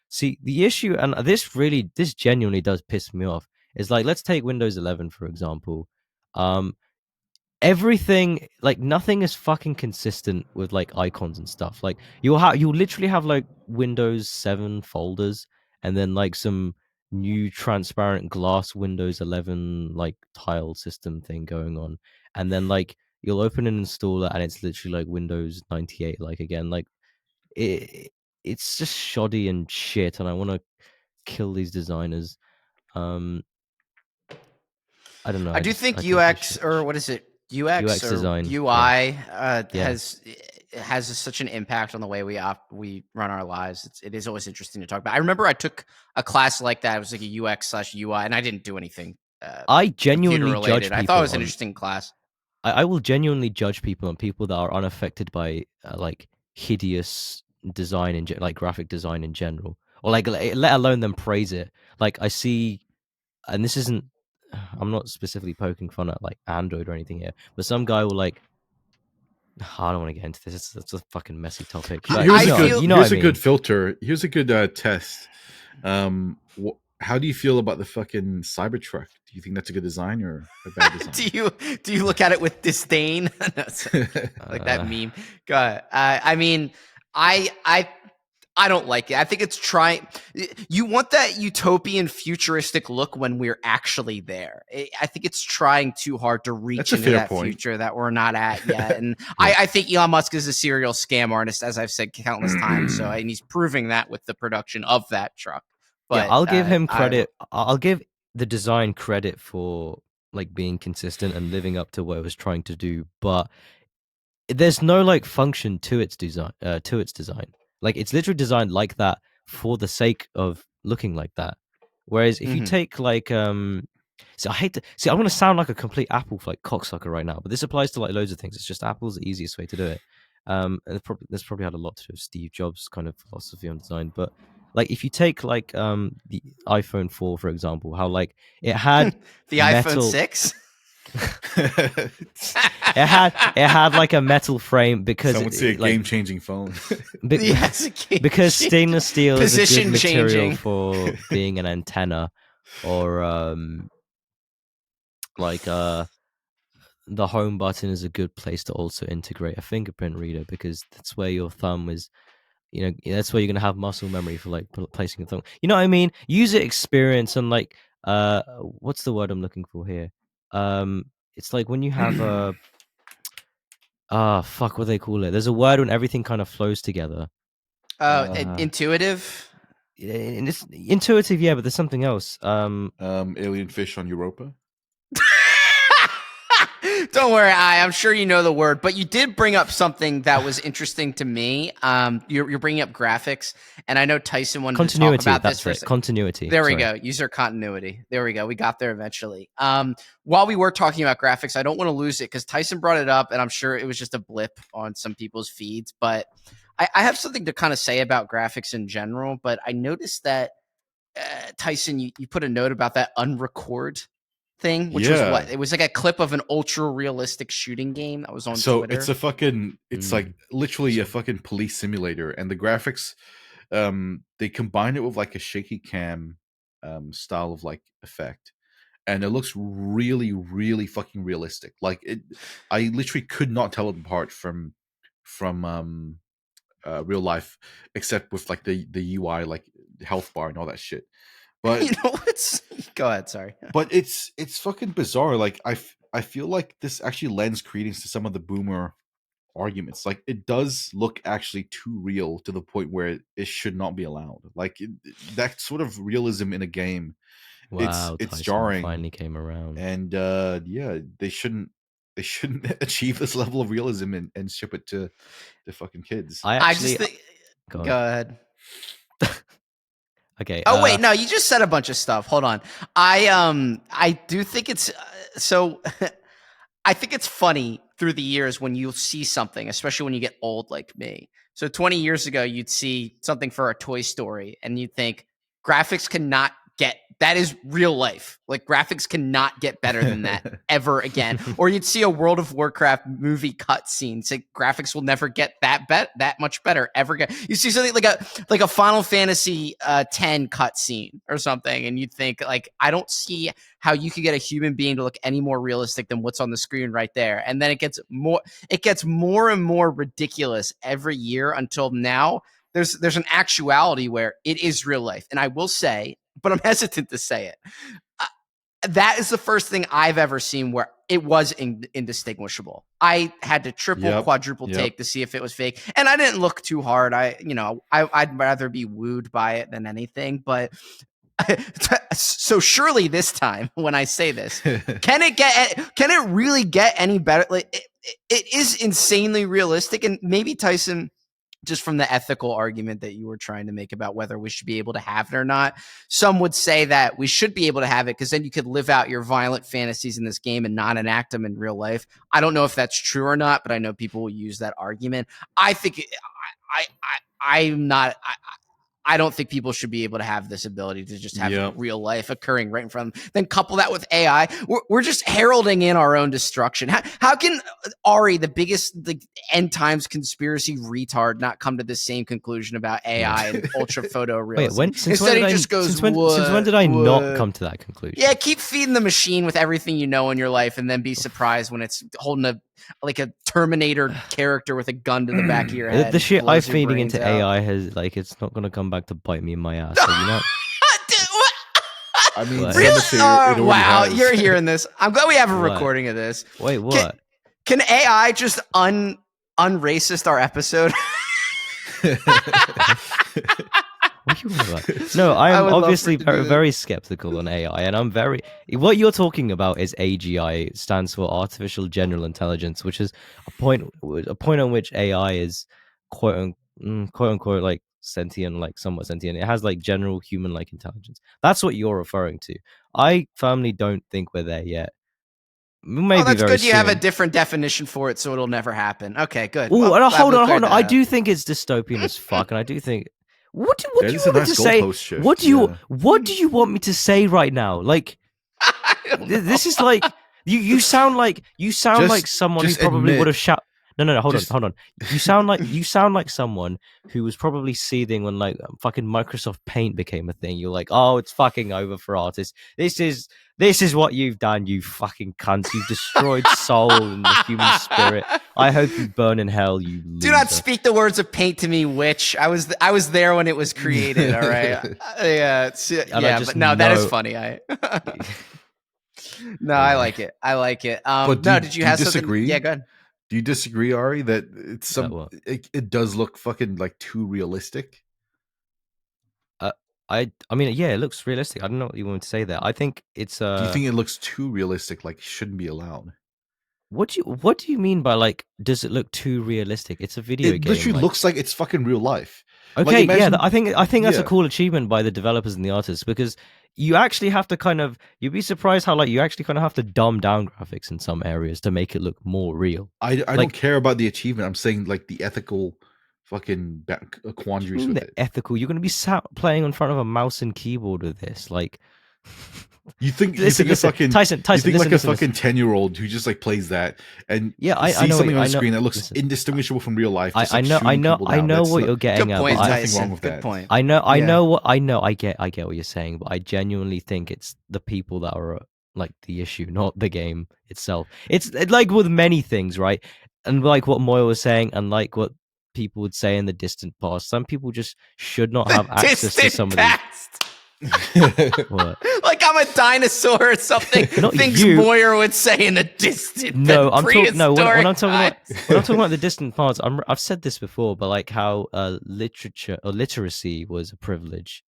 See, the issue, and this genuinely does piss me off, is like, let's take Windows 11 for example. Everything, like nothing is fucking consistent with like icons and stuff. Like you'll literally have like Windows 7 folders, and then like some new transparent glass Windows 11 like tile system thing going on, and then like you'll open an installer and it's literally like Windows 98 like again. Like it's just shoddy and shit, and I want to kill these designers. I don't know. I do think UX, or what is it? UX or design, UI has such an impact on the way we run our lives. It is always interesting to talk about. I remember I took a class like that. It was like a UX/UI, and I didn't do anything. I genuinely judge people. I thought it was an interesting class. I will genuinely judge people on people that are unaffected by like hideous design and like graphic design in general, or like let alone them praise it. Like I see, and this isn't. I'm not specifically poking fun at like Android or anything here, but some guy will like. I don't want to get into this. It's a fucking messy topic. But here's a good filter. Here's a good test. How do you feel about the fucking Cybertruck? Do you think that's a good design or a bad design? do you look at it with disdain? Like that meme. Go ahead. I mean, I don't like it. I think it's trying. You want that utopian, futuristic look when we're actually there. I think it's trying too hard to reach into that future that we're not at yet. And I think Elon Musk is a serial scam artist, as I've said countless times. So, and he's proving that with the production of that truck. But I'll give him credit. I'll give the design credit for like being consistent and living up to what it was trying to do. But there's no like function to its design. Like it's literally designed like that for the sake of looking like that. Whereas if you take like so I hate to see, I'm gonna sound like a complete Apple like cocksucker right now, but this applies to like loads of things. It's just Apple's the easiest way to do it. And this probably had a lot to do with Steve Jobs' kind of philosophy on design. But like if you take like the iPhone 4 for example, how like it had the iPhone 6. it had like a metal frame because someone see a like, game-changing phone. Because stainless steel is a good material for being an antenna, or like the home button is a good place to also integrate a fingerprint reader, because that's where your thumb is. You know, that's where you're gonna have muscle memory for like placing your thumb. You know what I mean? User experience and like what's the word I'm looking for here? It's like when you have a fuck, what do they call it? There's a word when everything kind of flows together. Intuitive. It's intuitive, yeah, but there's something else. Alien fish on Europa. Don't worry, I'm sure you know the word, but you did bring up something that was interesting to me. You're bringing up graphics, and I know Tyson wanted to talk about this for continuity. There we go. User continuity. There we go. We got there eventually. While we were talking about graphics, I don't want to lose it because Tyson brought it up, and I'm sure it was just a blip on some people's feeds. But I have something to kind of say about graphics in general. But I noticed that Tyson, you put a note about that Unrecord thing, which was what? It was like a clip of an ultra realistic shooting game that was on Twitter. It's a fucking, it's like literally a fucking police simulator, and the graphics, they combine it with like a shaky cam style of like effect, and it looks really, really fucking realistic. Like I literally could not tell it apart from real life, except with like the UI, like health bar and all that shit. But you know what's? Go ahead, sorry. But it's fucking bizarre. Like I feel like this actually lends credence to some of the boomer arguments. Like it does look actually too real to the point where it should not be allowed. Like that sort of realism in a game, wow, it's Tyson jarring. Finally came around. And yeah, they shouldn't achieve this level of realism and ship it to the fucking kids. I just think, go ahead. Okay. Oh wait, no, you just said a bunch of stuff. Hold on. I do think it's so. I think it's funny through the years when you see something, especially when you get old like me. So 20 years ago, you'd see something for a Toy Story, and you'd think graphics cannot get. That is real life. Like graphics cannot get better than that ever again. Or you'd see a World of Warcraft movie cutscene. Say graphics will never get that much better ever again. You see something like a Final Fantasy 10 cutscene or something, and you'd think like, I don't see how you could get a human being to look any more realistic than what's on the screen right there. And then it gets more and more ridiculous every year until now. There's an actuality where it is real life, and I will say, but I'm hesitant to say it. That is the first thing I've ever seen where it was indistinguishable. I had to triple, quadruple take to see if it was fake, and I didn't look too hard. I'd rather be wooed by it than anything. But so surely this time, when I say this, can it really get any better? Like it is insanely realistic, and maybe Tyson, just from the ethical argument that you were trying to make about whether we should be able to have it or not. Some would say that we should be able to have it because then you could live out your violent fantasies in this game and not enact them in real life. I don't know if that's true or not, but I know people will use that argument. I think I'm not. I don't think people should be able to have this ability to just have real life occurring right in front of them. Then couple that with AI. We're just heralding in our own destruction. How can Ari, the biggest end times conspiracy retard, not come to the same conclusion about AI and ultra photo realism? Wait, since when did I not come to that conclusion? Yeah, keep feeding the machine with everything you know in your life and then be surprised when it's holding a Terminator character with a gun to the back of your head. The shit I'm feeding into AI has it's not going to come back to bite me in my ass. So, I mean, really? Wow, you're hearing this. I'm glad we have a recording of this. Wait, what? Can AI just unracist our episode? What are you about? No, I'm obviously very skeptical on AI, and what you're talking about is AGI, stands for Artificial General Intelligence, which is a point on which AI is quote unquote like sentient, like somewhat sentient. It has like general human like intelligence. That's what you're referring to. I firmly don't think we're there yet. Maybe that's good. Soon. You have a different definition for it, so it'll never happen. Okay, good. Oh, well, hold on. I do think it's dystopian as fuck, and I do think. What do you want me to say? What do you want me to say right now? Like, this is like you sound like someone who probably would have shouted. No, hold on. You sound like someone who was probably seething when like fucking Microsoft Paint became a thing. You're like, oh, it's fucking over for artists. This is what you've done, you fucking cunts. You've destroyed soul and the human spirit. I hope you burn in hell, you loser. Do not speak the words of Paint to me, witch. I was there when it was created, all right? But no, that is funny. I like it. But did you have disagree? Something? Yeah, go ahead. Do you disagree, Ari, that it's it does look fucking like too realistic? I mean, yeah, it looks realistic. I don't know what you want to say there. I think it's. Do you think it looks too realistic, like it shouldn't be allowed? What do you mean by like? Does it look too realistic? It's a video game. It literally looks like it's fucking real life. Okay, like, imagine, I think that's a cool achievement by the developers and the artists, because you actually have to you'd be surprised how like you actually kind of have to dumb down graphics in some areas to make it look more real. I don't care about the achievement. I'm saying like the ethical fucking quandaries with it. Ethical? You're going to be sat playing in front of a mouse and keyboard with this, like. You think a fucking Tyson, you think like a fucking 10-year-old who just like plays that and I know something on screen that looks indistinguishable from real life. I know what you're getting at. Good point, nothing wrong with that. Good point. I get what you're saying, but I genuinely think it's the people that are like the issue, not the game itself. It's like with many things, right? And like what Moya was saying, and like what people would say in the distant past, some people just should not have access to some of these. What? Like I'm a dinosaur or something. Things Moyer would say in the distant. No, I'm talking. No, when I'm talking about the distant past, I've said this before, but like how literature or literacy was a privilege.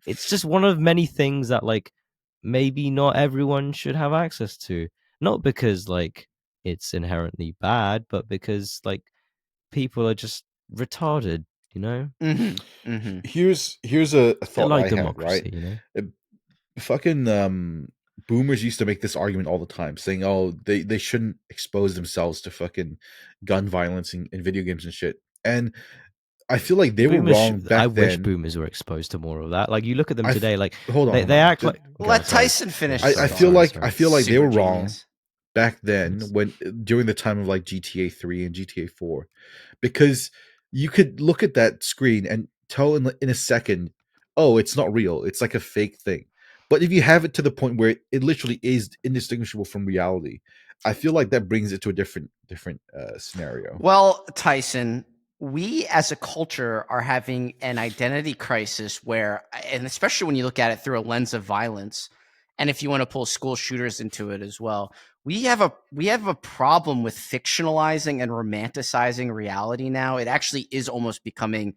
It's just one of many things that like maybe not everyone should have access to. Not because like it's inherently bad, but because like people are just retarded. You know, here's a thought like I had, right? You know? Fucking boomers used to make this argument all the time, saying, "Oh, they shouldn't expose themselves to fucking gun violence in video games and shit." And I feel like they were wrong back then. I wish boomers were exposed to more of that. Like you look at them today, like hold on, they act like. Let Tyson finish. I feel like they were wrong back then during the time of like GTA 3 and GTA 4, because you could look at that screen and tell in a second, oh, it's not real. It's like a fake thing. But if you have it to the point where it literally is indistinguishable from reality, I feel like that brings it to a different scenario. Well, Tyson, we as a culture are having an identity crisis where, and especially when you look at it through a lens of violence, and if you want to pull school shooters into it as well, we have a problem with fictionalizing and romanticizing reality now. It actually is almost becoming,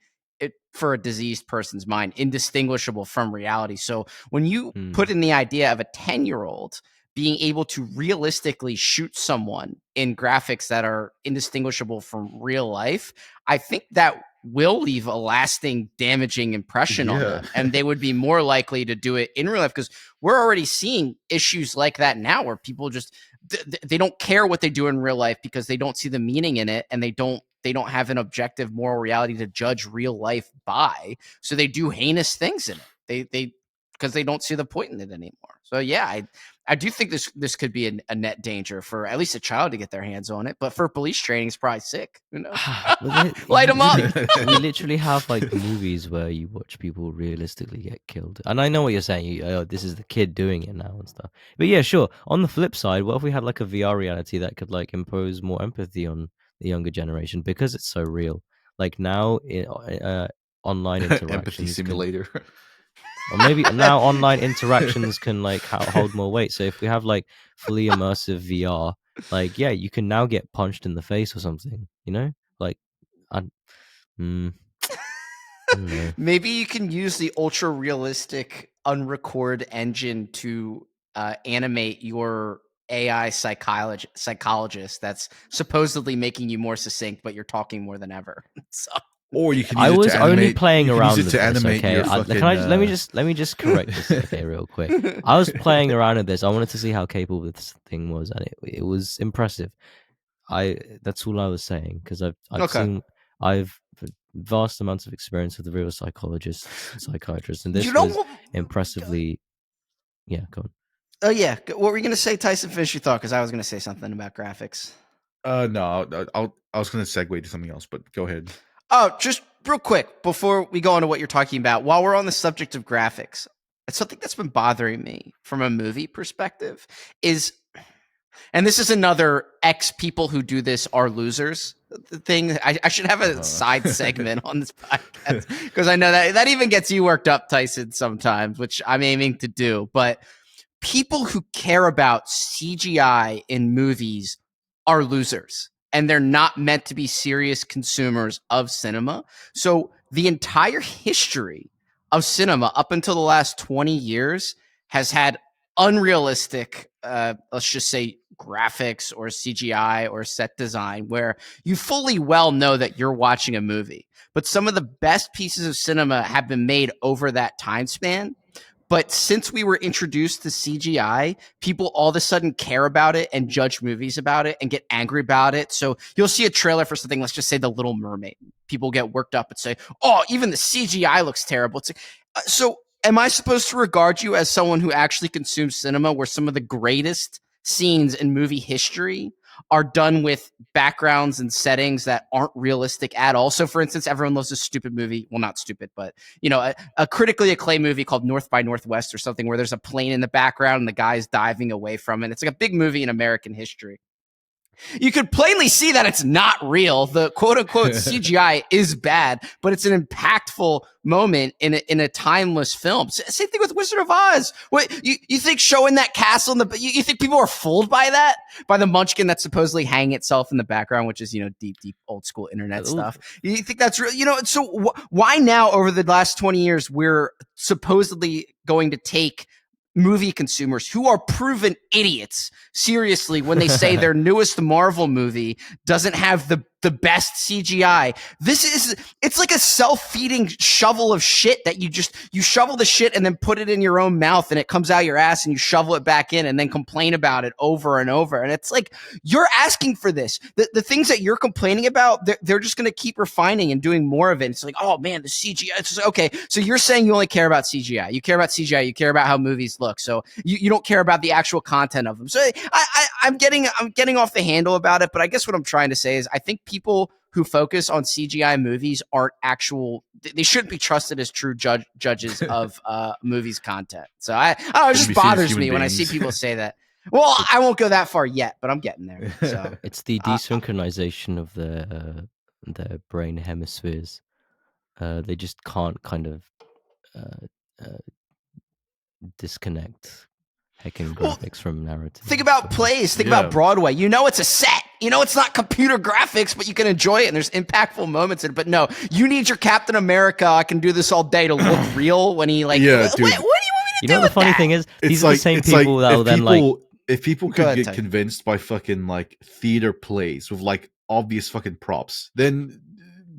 for a diseased person's mind, indistinguishable from reality. So when you put in the idea of a 10-year-old being able to realistically shoot someone in graphics that are indistinguishable from real life, I think that will leave a lasting damaging impression on them, and they would be more likely to do it in real life, because we're already seeing issues like that now where people just they don't care what they do in real life because they don't see the meaning in it, and they don't have an objective moral reality to judge real life by, so they do heinous things in it. They because they don't see the point in it anymore. So yeah, I do think this could be a net danger for at least a child to get their hands on it. But for police training, it's probably sick. You know, light them up. We literally have like movies where you watch people realistically get killed, and I know what you're saying. This is the kid doing it now and stuff. But yeah, sure. On the flip side, what if we had like a VR reality that could like impose more empathy on the younger generation because it's so real? Like now, online interactions, empathy simulator. Or maybe now online interactions can like hold more weight. So if we have like fully immersive VR, like yeah, you can now get punched in the face or something. You know, like I don't know. Maybe you can use the ultra realistic Unrecord engine to animate your AI psychologist that's supposedly making you more succinct, but you're talking more than ever. So. Or you can. I was only playing around with this. Okay, let me just correct this. Okay, real quick. I was playing around with this. I wanted to see how capable this thing was, and it was impressive. That's all I was saying, because I've vast amounts of experience with real psychologists and psychiatrists, and this was impressively. Yeah, go on. Oh yeah, what were you gonna say, Tyson? Finish your thought, because I was gonna say something about graphics. No, I was gonna segue to something else, but go ahead. Oh, just real quick before we go on to what you're talking about, while we're on the subject of graphics, it's something that's been bothering me from a movie perspective is, and this is another people who do this are losers thing. I should have a side segment on this podcast, because I know that even gets you worked up, Tyson, sometimes, which I'm aiming to do. But people who care about CGI in movies are losers, and they're not meant to be serious consumers of cinema. So the entire history of cinema up until the last 20 years has had unrealistic, let's just say, graphics or CGI or set design where you fully well know that you're watching a movie. But some of the best pieces of cinema have been made over that time span. But since we were introduced to CGI, people all of a sudden care about it and judge movies about it and get angry about it. So you'll see a trailer for something, let's just say The Little Mermaid. People get worked up and say, oh, even the CGI looks terrible. It's like, so am I supposed to regard you as someone who actually consumes cinema where some of the greatest scenes in movie history are done with backgrounds and settings that aren't realistic at all? So, for instance, everyone loves this stupid movie. Well, not stupid, but, you know, a critically acclaimed movie called North by Northwest or something where there's a plane in the background and the guy's diving away from it. It's like a big movie in American history. You could plainly see that it's not real. The quote unquote CGI is bad, but it's an impactful moment in a timeless film. Same thing with Wizard of Oz. What you think showing that castle in the, you think people are fooled by that? By the munchkin that's supposedly hanging itself in the background, which is, you know, deep old school internet stuff. You think that's real? You know, so why now over the last 20 years, we're supposedly going to take movie consumers who are proven idiots seriously when they say their newest Marvel movie doesn't have the best CGI. It's like a self-feeding shovel of shit that you shovel the shit and then put it in your own mouth and it comes out your ass and you shovel it back in and then complain about it over and over. And it's like, you're asking for this. The things that you're complaining about, they're just going to keep refining and doing more of it. It's like, oh man, the CGI. It's just, okay, so you're saying you only care about CGI. You care about CGI. You care about how movies look. So you don't care about the actual content of them. So I'm getting off the handle about it. But I guess what I'm trying to say is I think people who focus on CGI movies aren't they shouldn't be trusted as true judges of movies content. So it just bothers me when I see people say that. Well, I won't go that far yet, but I'm getting there. So it's the desynchronization of their brain hemispheres. They just can't kind of disconnect heckin' graphics from narrative. Think about plays. Think about Broadway. You know it's a set. You know it's not computer graphics, but you can enjoy it, and there's impactful moments in it. But no, you need your Captain America, I can do this all day to look real when he like, yeah, dude. What do you want me to do? You know the funny thing is, these are the same people that will then like... If people could get convinced by fucking like theater plays with like obvious fucking props, then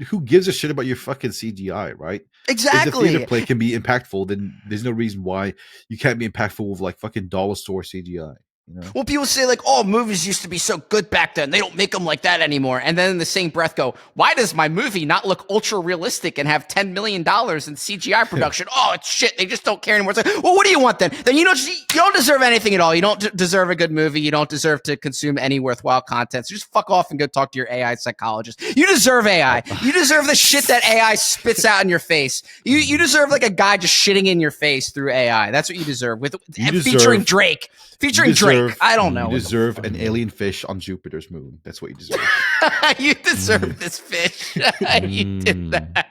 who gives a shit about your fucking CGI, right? Exactly. If the theater play can be impactful, then there's no reason why you can't be impactful with like fucking dollar store CGI. You know? Well, people say like, oh, movies used to be so good back then. They don't make them like that anymore. And then in the same breath go, why does my movie not look ultra realistic and have $10 million in CGI production? Oh, it's shit. They just don't care anymore. It's like, well, what do you want then? Then you don't deserve anything at all. You don't deserve a good movie. You don't deserve to consume any worthwhile content. So just fuck off and go talk to your AI psychologist. You deserve AI. You deserve the shit that AI spits out in your face. You deserve like a guy just shitting in your face through AI. That's what you deserve. Featuring Drake. Featuring Drake. I don't know. You deserve an alien fish on Jupiter's moon. That's what you deserve. You deserve this fish. You did that.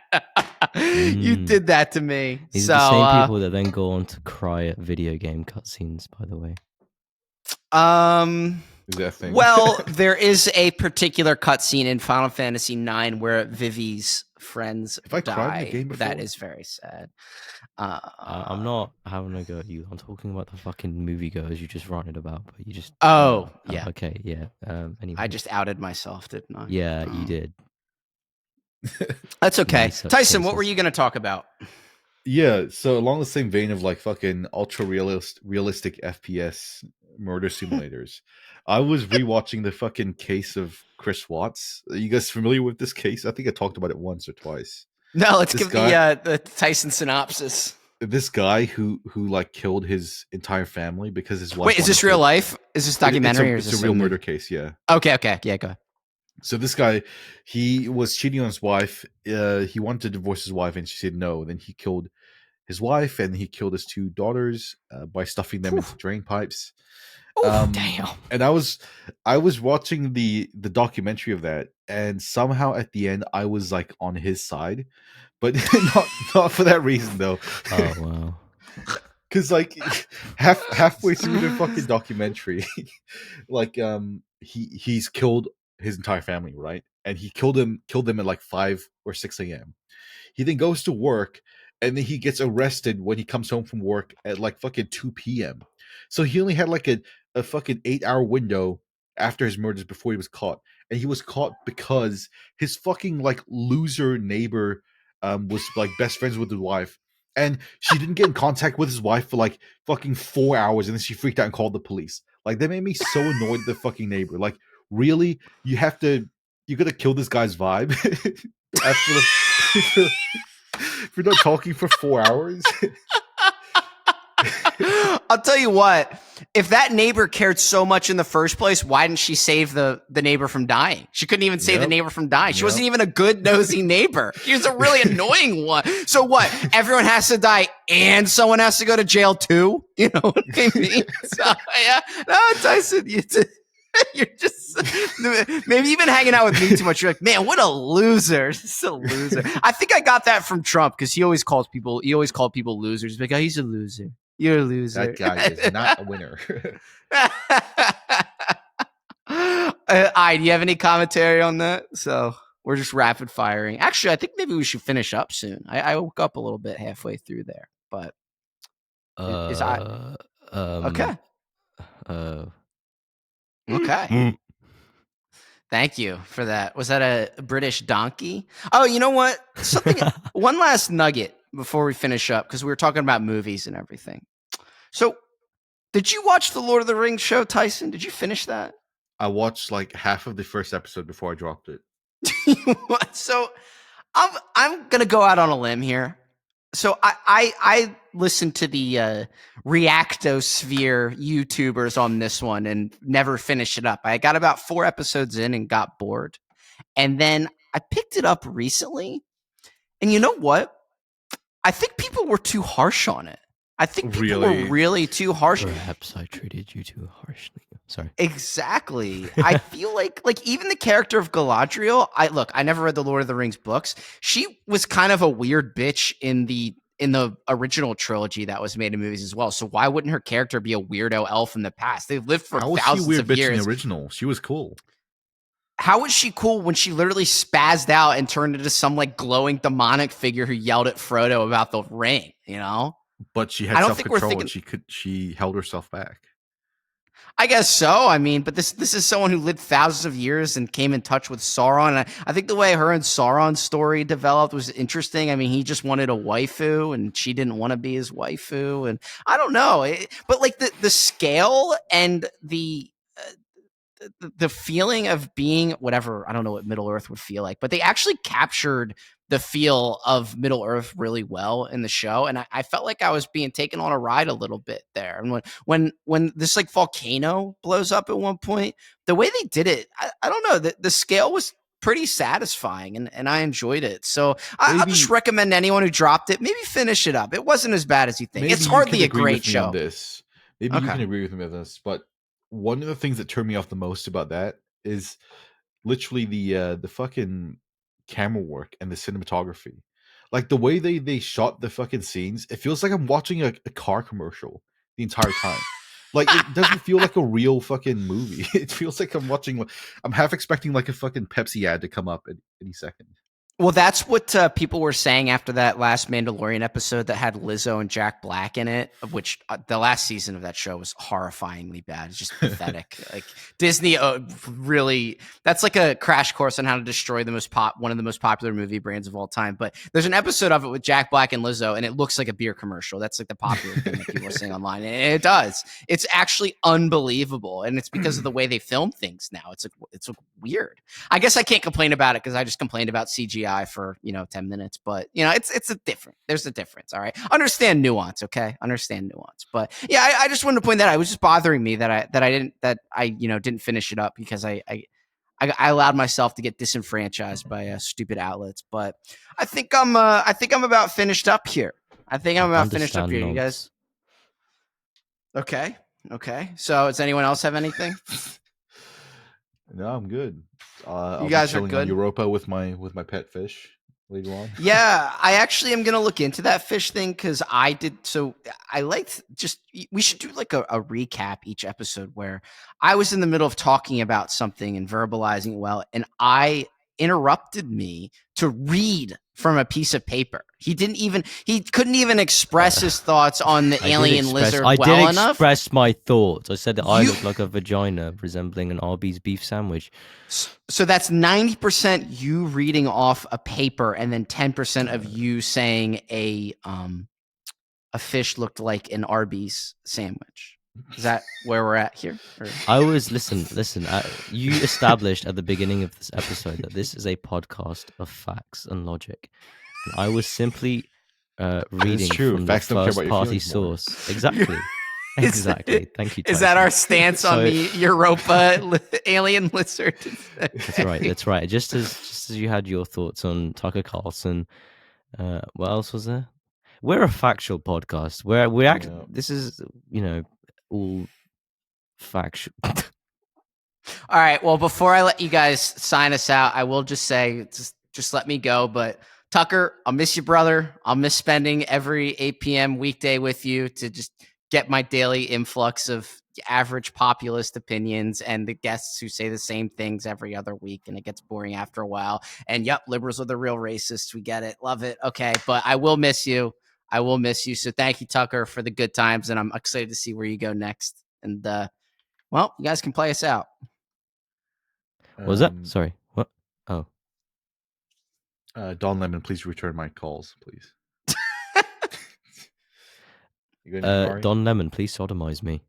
You did that to me. These are the same people that then go on to cry at video game cutscenes, by the way. Well, there is a particular cutscene in Final Fantasy IX where Vivi's friends die. In the game that is very sad. I'm not having a go at you. I'm talking about the fucking moviegoers you just ranted about, but you just... Oh, yeah. Okay, yeah. Anyway. I just outed myself, didn't I? Yeah, you did. That's okay. Tyson, what were you going to talk about? Yeah, so along the same vein of like fucking ultra realistic FPS murder simulators, I was rewatching the fucking case of Chris Watts. Are you guys familiar with this case? I think I talked about it once or twice. No, let's give the Tyson synopsis. This guy who like killed his entire family because his wife... Wait, is this real life? Is this documentary? It's a real murder case, yeah. Okay, yeah, go ahead. So this guy, he was cheating on his wife. He wanted to divorce his wife, and she said no. Then he killed his wife, and he killed his two daughters by stuffing them into drain pipes. Damn. And I was watching the documentary of that, and somehow at the end I was like on his side, but not for that reason though. Oh wow. Because like halfway through the fucking documentary, like he's killed his entire family, right? And he killed them at like 5 or 6 a.m. He then goes to work, and then he gets arrested when he comes home from work at like fucking 2 p.m. So he only had like a a fucking 8-hour window after his murders before he was caught. And he was caught because his fucking like loser neighbor was like best friends with his wife. And she didn't get in contact with his wife for like fucking 4 hours, and then she freaked out and called the police. Like, that made me so annoyed, the fucking neighbor. Like, really? You gotta kill this guy's vibe after if you're not talking for 4 hours. I'll tell you what, if that neighbor cared so much in the first place, why didn't she save the neighbor from dying? She couldn't even save the neighbor from dying. She wasn't even a good, nosy neighbor. She was a really annoying one. So what? Everyone has to die and someone has to go to jail too? You know what I mean? So, yeah. No, Tyson, you're just maybe you've been hanging out with me too much. You're like, man, what a loser. This is a loser. I think I got that from Trump because he always called people losers. He's like, oh, he's a loser. You're a loser. That guy is not a winner. Do you have any commentary on that? So we're just rapid firing. Actually, I think maybe we should finish up soon. I woke up a little bit halfway through there, but okay. Okay. Thank you for that. Was that a British donkey? Oh, you know what? One last nugget before we finish up, because we were talking about movies and everything. So, did you watch the Lord of the Rings show, Tyson? Did you finish that? I watched like half of the first episode before I dropped it. So, I'm gonna go out on a limb here. So I listened to the Reactosphere YouTubers on this one and never finished it up. I got about 4 episodes in and got bored. And then I picked it up recently. And you know what? I think people were too harsh on it. I think people were really too harsh. Perhaps I treated you too harshly. Sorry. Exactly. I feel like even the character of Galadriel, I never read the Lord of the Rings books. She was kind of a weird bitch in the original trilogy that was made in movies as well. So why wouldn't her character be a weirdo elf in the past? They've lived for thousands of years. In the original? She was cool. How was she cool when she literally spazzed out and turned into some like glowing demonic figure who yelled at Frodo about the ring, you know? But she had self-control and she held herself back. I guess so. I mean, but this is someone who lived thousands of years and came in touch with Sauron. And I think the way her and Sauron's story developed was interesting. I mean, he just wanted a waifu and she didn't want to be his waifu. And I don't know. But like the scale and the feeling of being whatever, I don't know what Middle Earth would feel like, but they actually captured the feel of Middle Earth really well in the show. And I felt like I was being taken on a ride a little bit there. And when this like volcano blows up at one point, the way they did it, I don't know, the scale was pretty satisfying and I enjoyed it. So I'll just recommend anyone who dropped it, maybe finish it up. It wasn't as bad as you think. It's hardly a great show. Maybe you can agree with me on this, but one of the things that turned me off the most about that is literally the fucking camera work and the cinematography. Like the way they shot the fucking scenes, it feels like I'm watching a car commercial the entire time. Like it doesn't feel like a real fucking movie. It feels like I'm half expecting like a fucking Pepsi ad to come up at any second. Well, that's what people were saying after that last Mandalorian episode that had Lizzo and Jack Black in it, of which the last season of that show was horrifyingly bad. It's just pathetic. Like Disney really, that's like a crash course on how to destroy one of the most popular movie brands of all time. But there's an episode of it with Jack Black and Lizzo, and it looks like a beer commercial. That's like the popular thing that people are saying online. And it does. It's actually unbelievable. And it's because of the way they film things now. It's weird. I guess I can't complain about it because I just complained about CGI for 10 minutes, but there's a difference. All right, understand nuance. Okay, understand nuance. But yeah, I just wanted to point that out. It was just bothering me that I didn't finish it up because I allowed myself to get disenfranchised by stupid outlets. But I think I'm about finished up here. You guys. Okay. So does anyone else have anything? No, I'm good. You guys are good. On Europa with my pet fish later on. Yeah, I actually am gonna look into that fish thing because we should do like a recap each episode where I was in the middle of talking about something and verbalizing it well, and I interrupted me to read from a piece of paper. He couldn't even express his thoughts on the alien lizard well enough. I did express my thoughts. I said that I look like a vagina resembling an Arby's beef sandwich. So that's 90% you reading off a paper, and then 10% of you saying a fish looked like an Arby's sandwich. Is that where we're at here? Or? I was listen. You established at the beginning of this episode that this is a podcast of facts and logic, and I was simply reading from the first-party source. Exactly. Exactly. Thank you, Tyson. Is that our stance on the Europa alien lizard? That's right. Just as you had your thoughts on Tucker Carlson, what else was there? We're a factual podcast. This is, all factual. All right. Well, before I let you guys sign us out, I will just say, just let me go. But Tucker, I'll miss you, brother. I'll miss spending every 8 p.m. weekday with you to just get my daily influx of average populist opinions and the guests who say the same things every other week, and it gets boring after a while. And yep, liberals are the real racists. We get it. Love it. Okay. But I will miss you. So thank you, Tucker, for the good times. And I'm excited to see where you go next. And, well, you guys can play us out. What was that? Sorry. What? Oh. Don Lemon, please return my calls, please. Don Lemon, please sodomize me.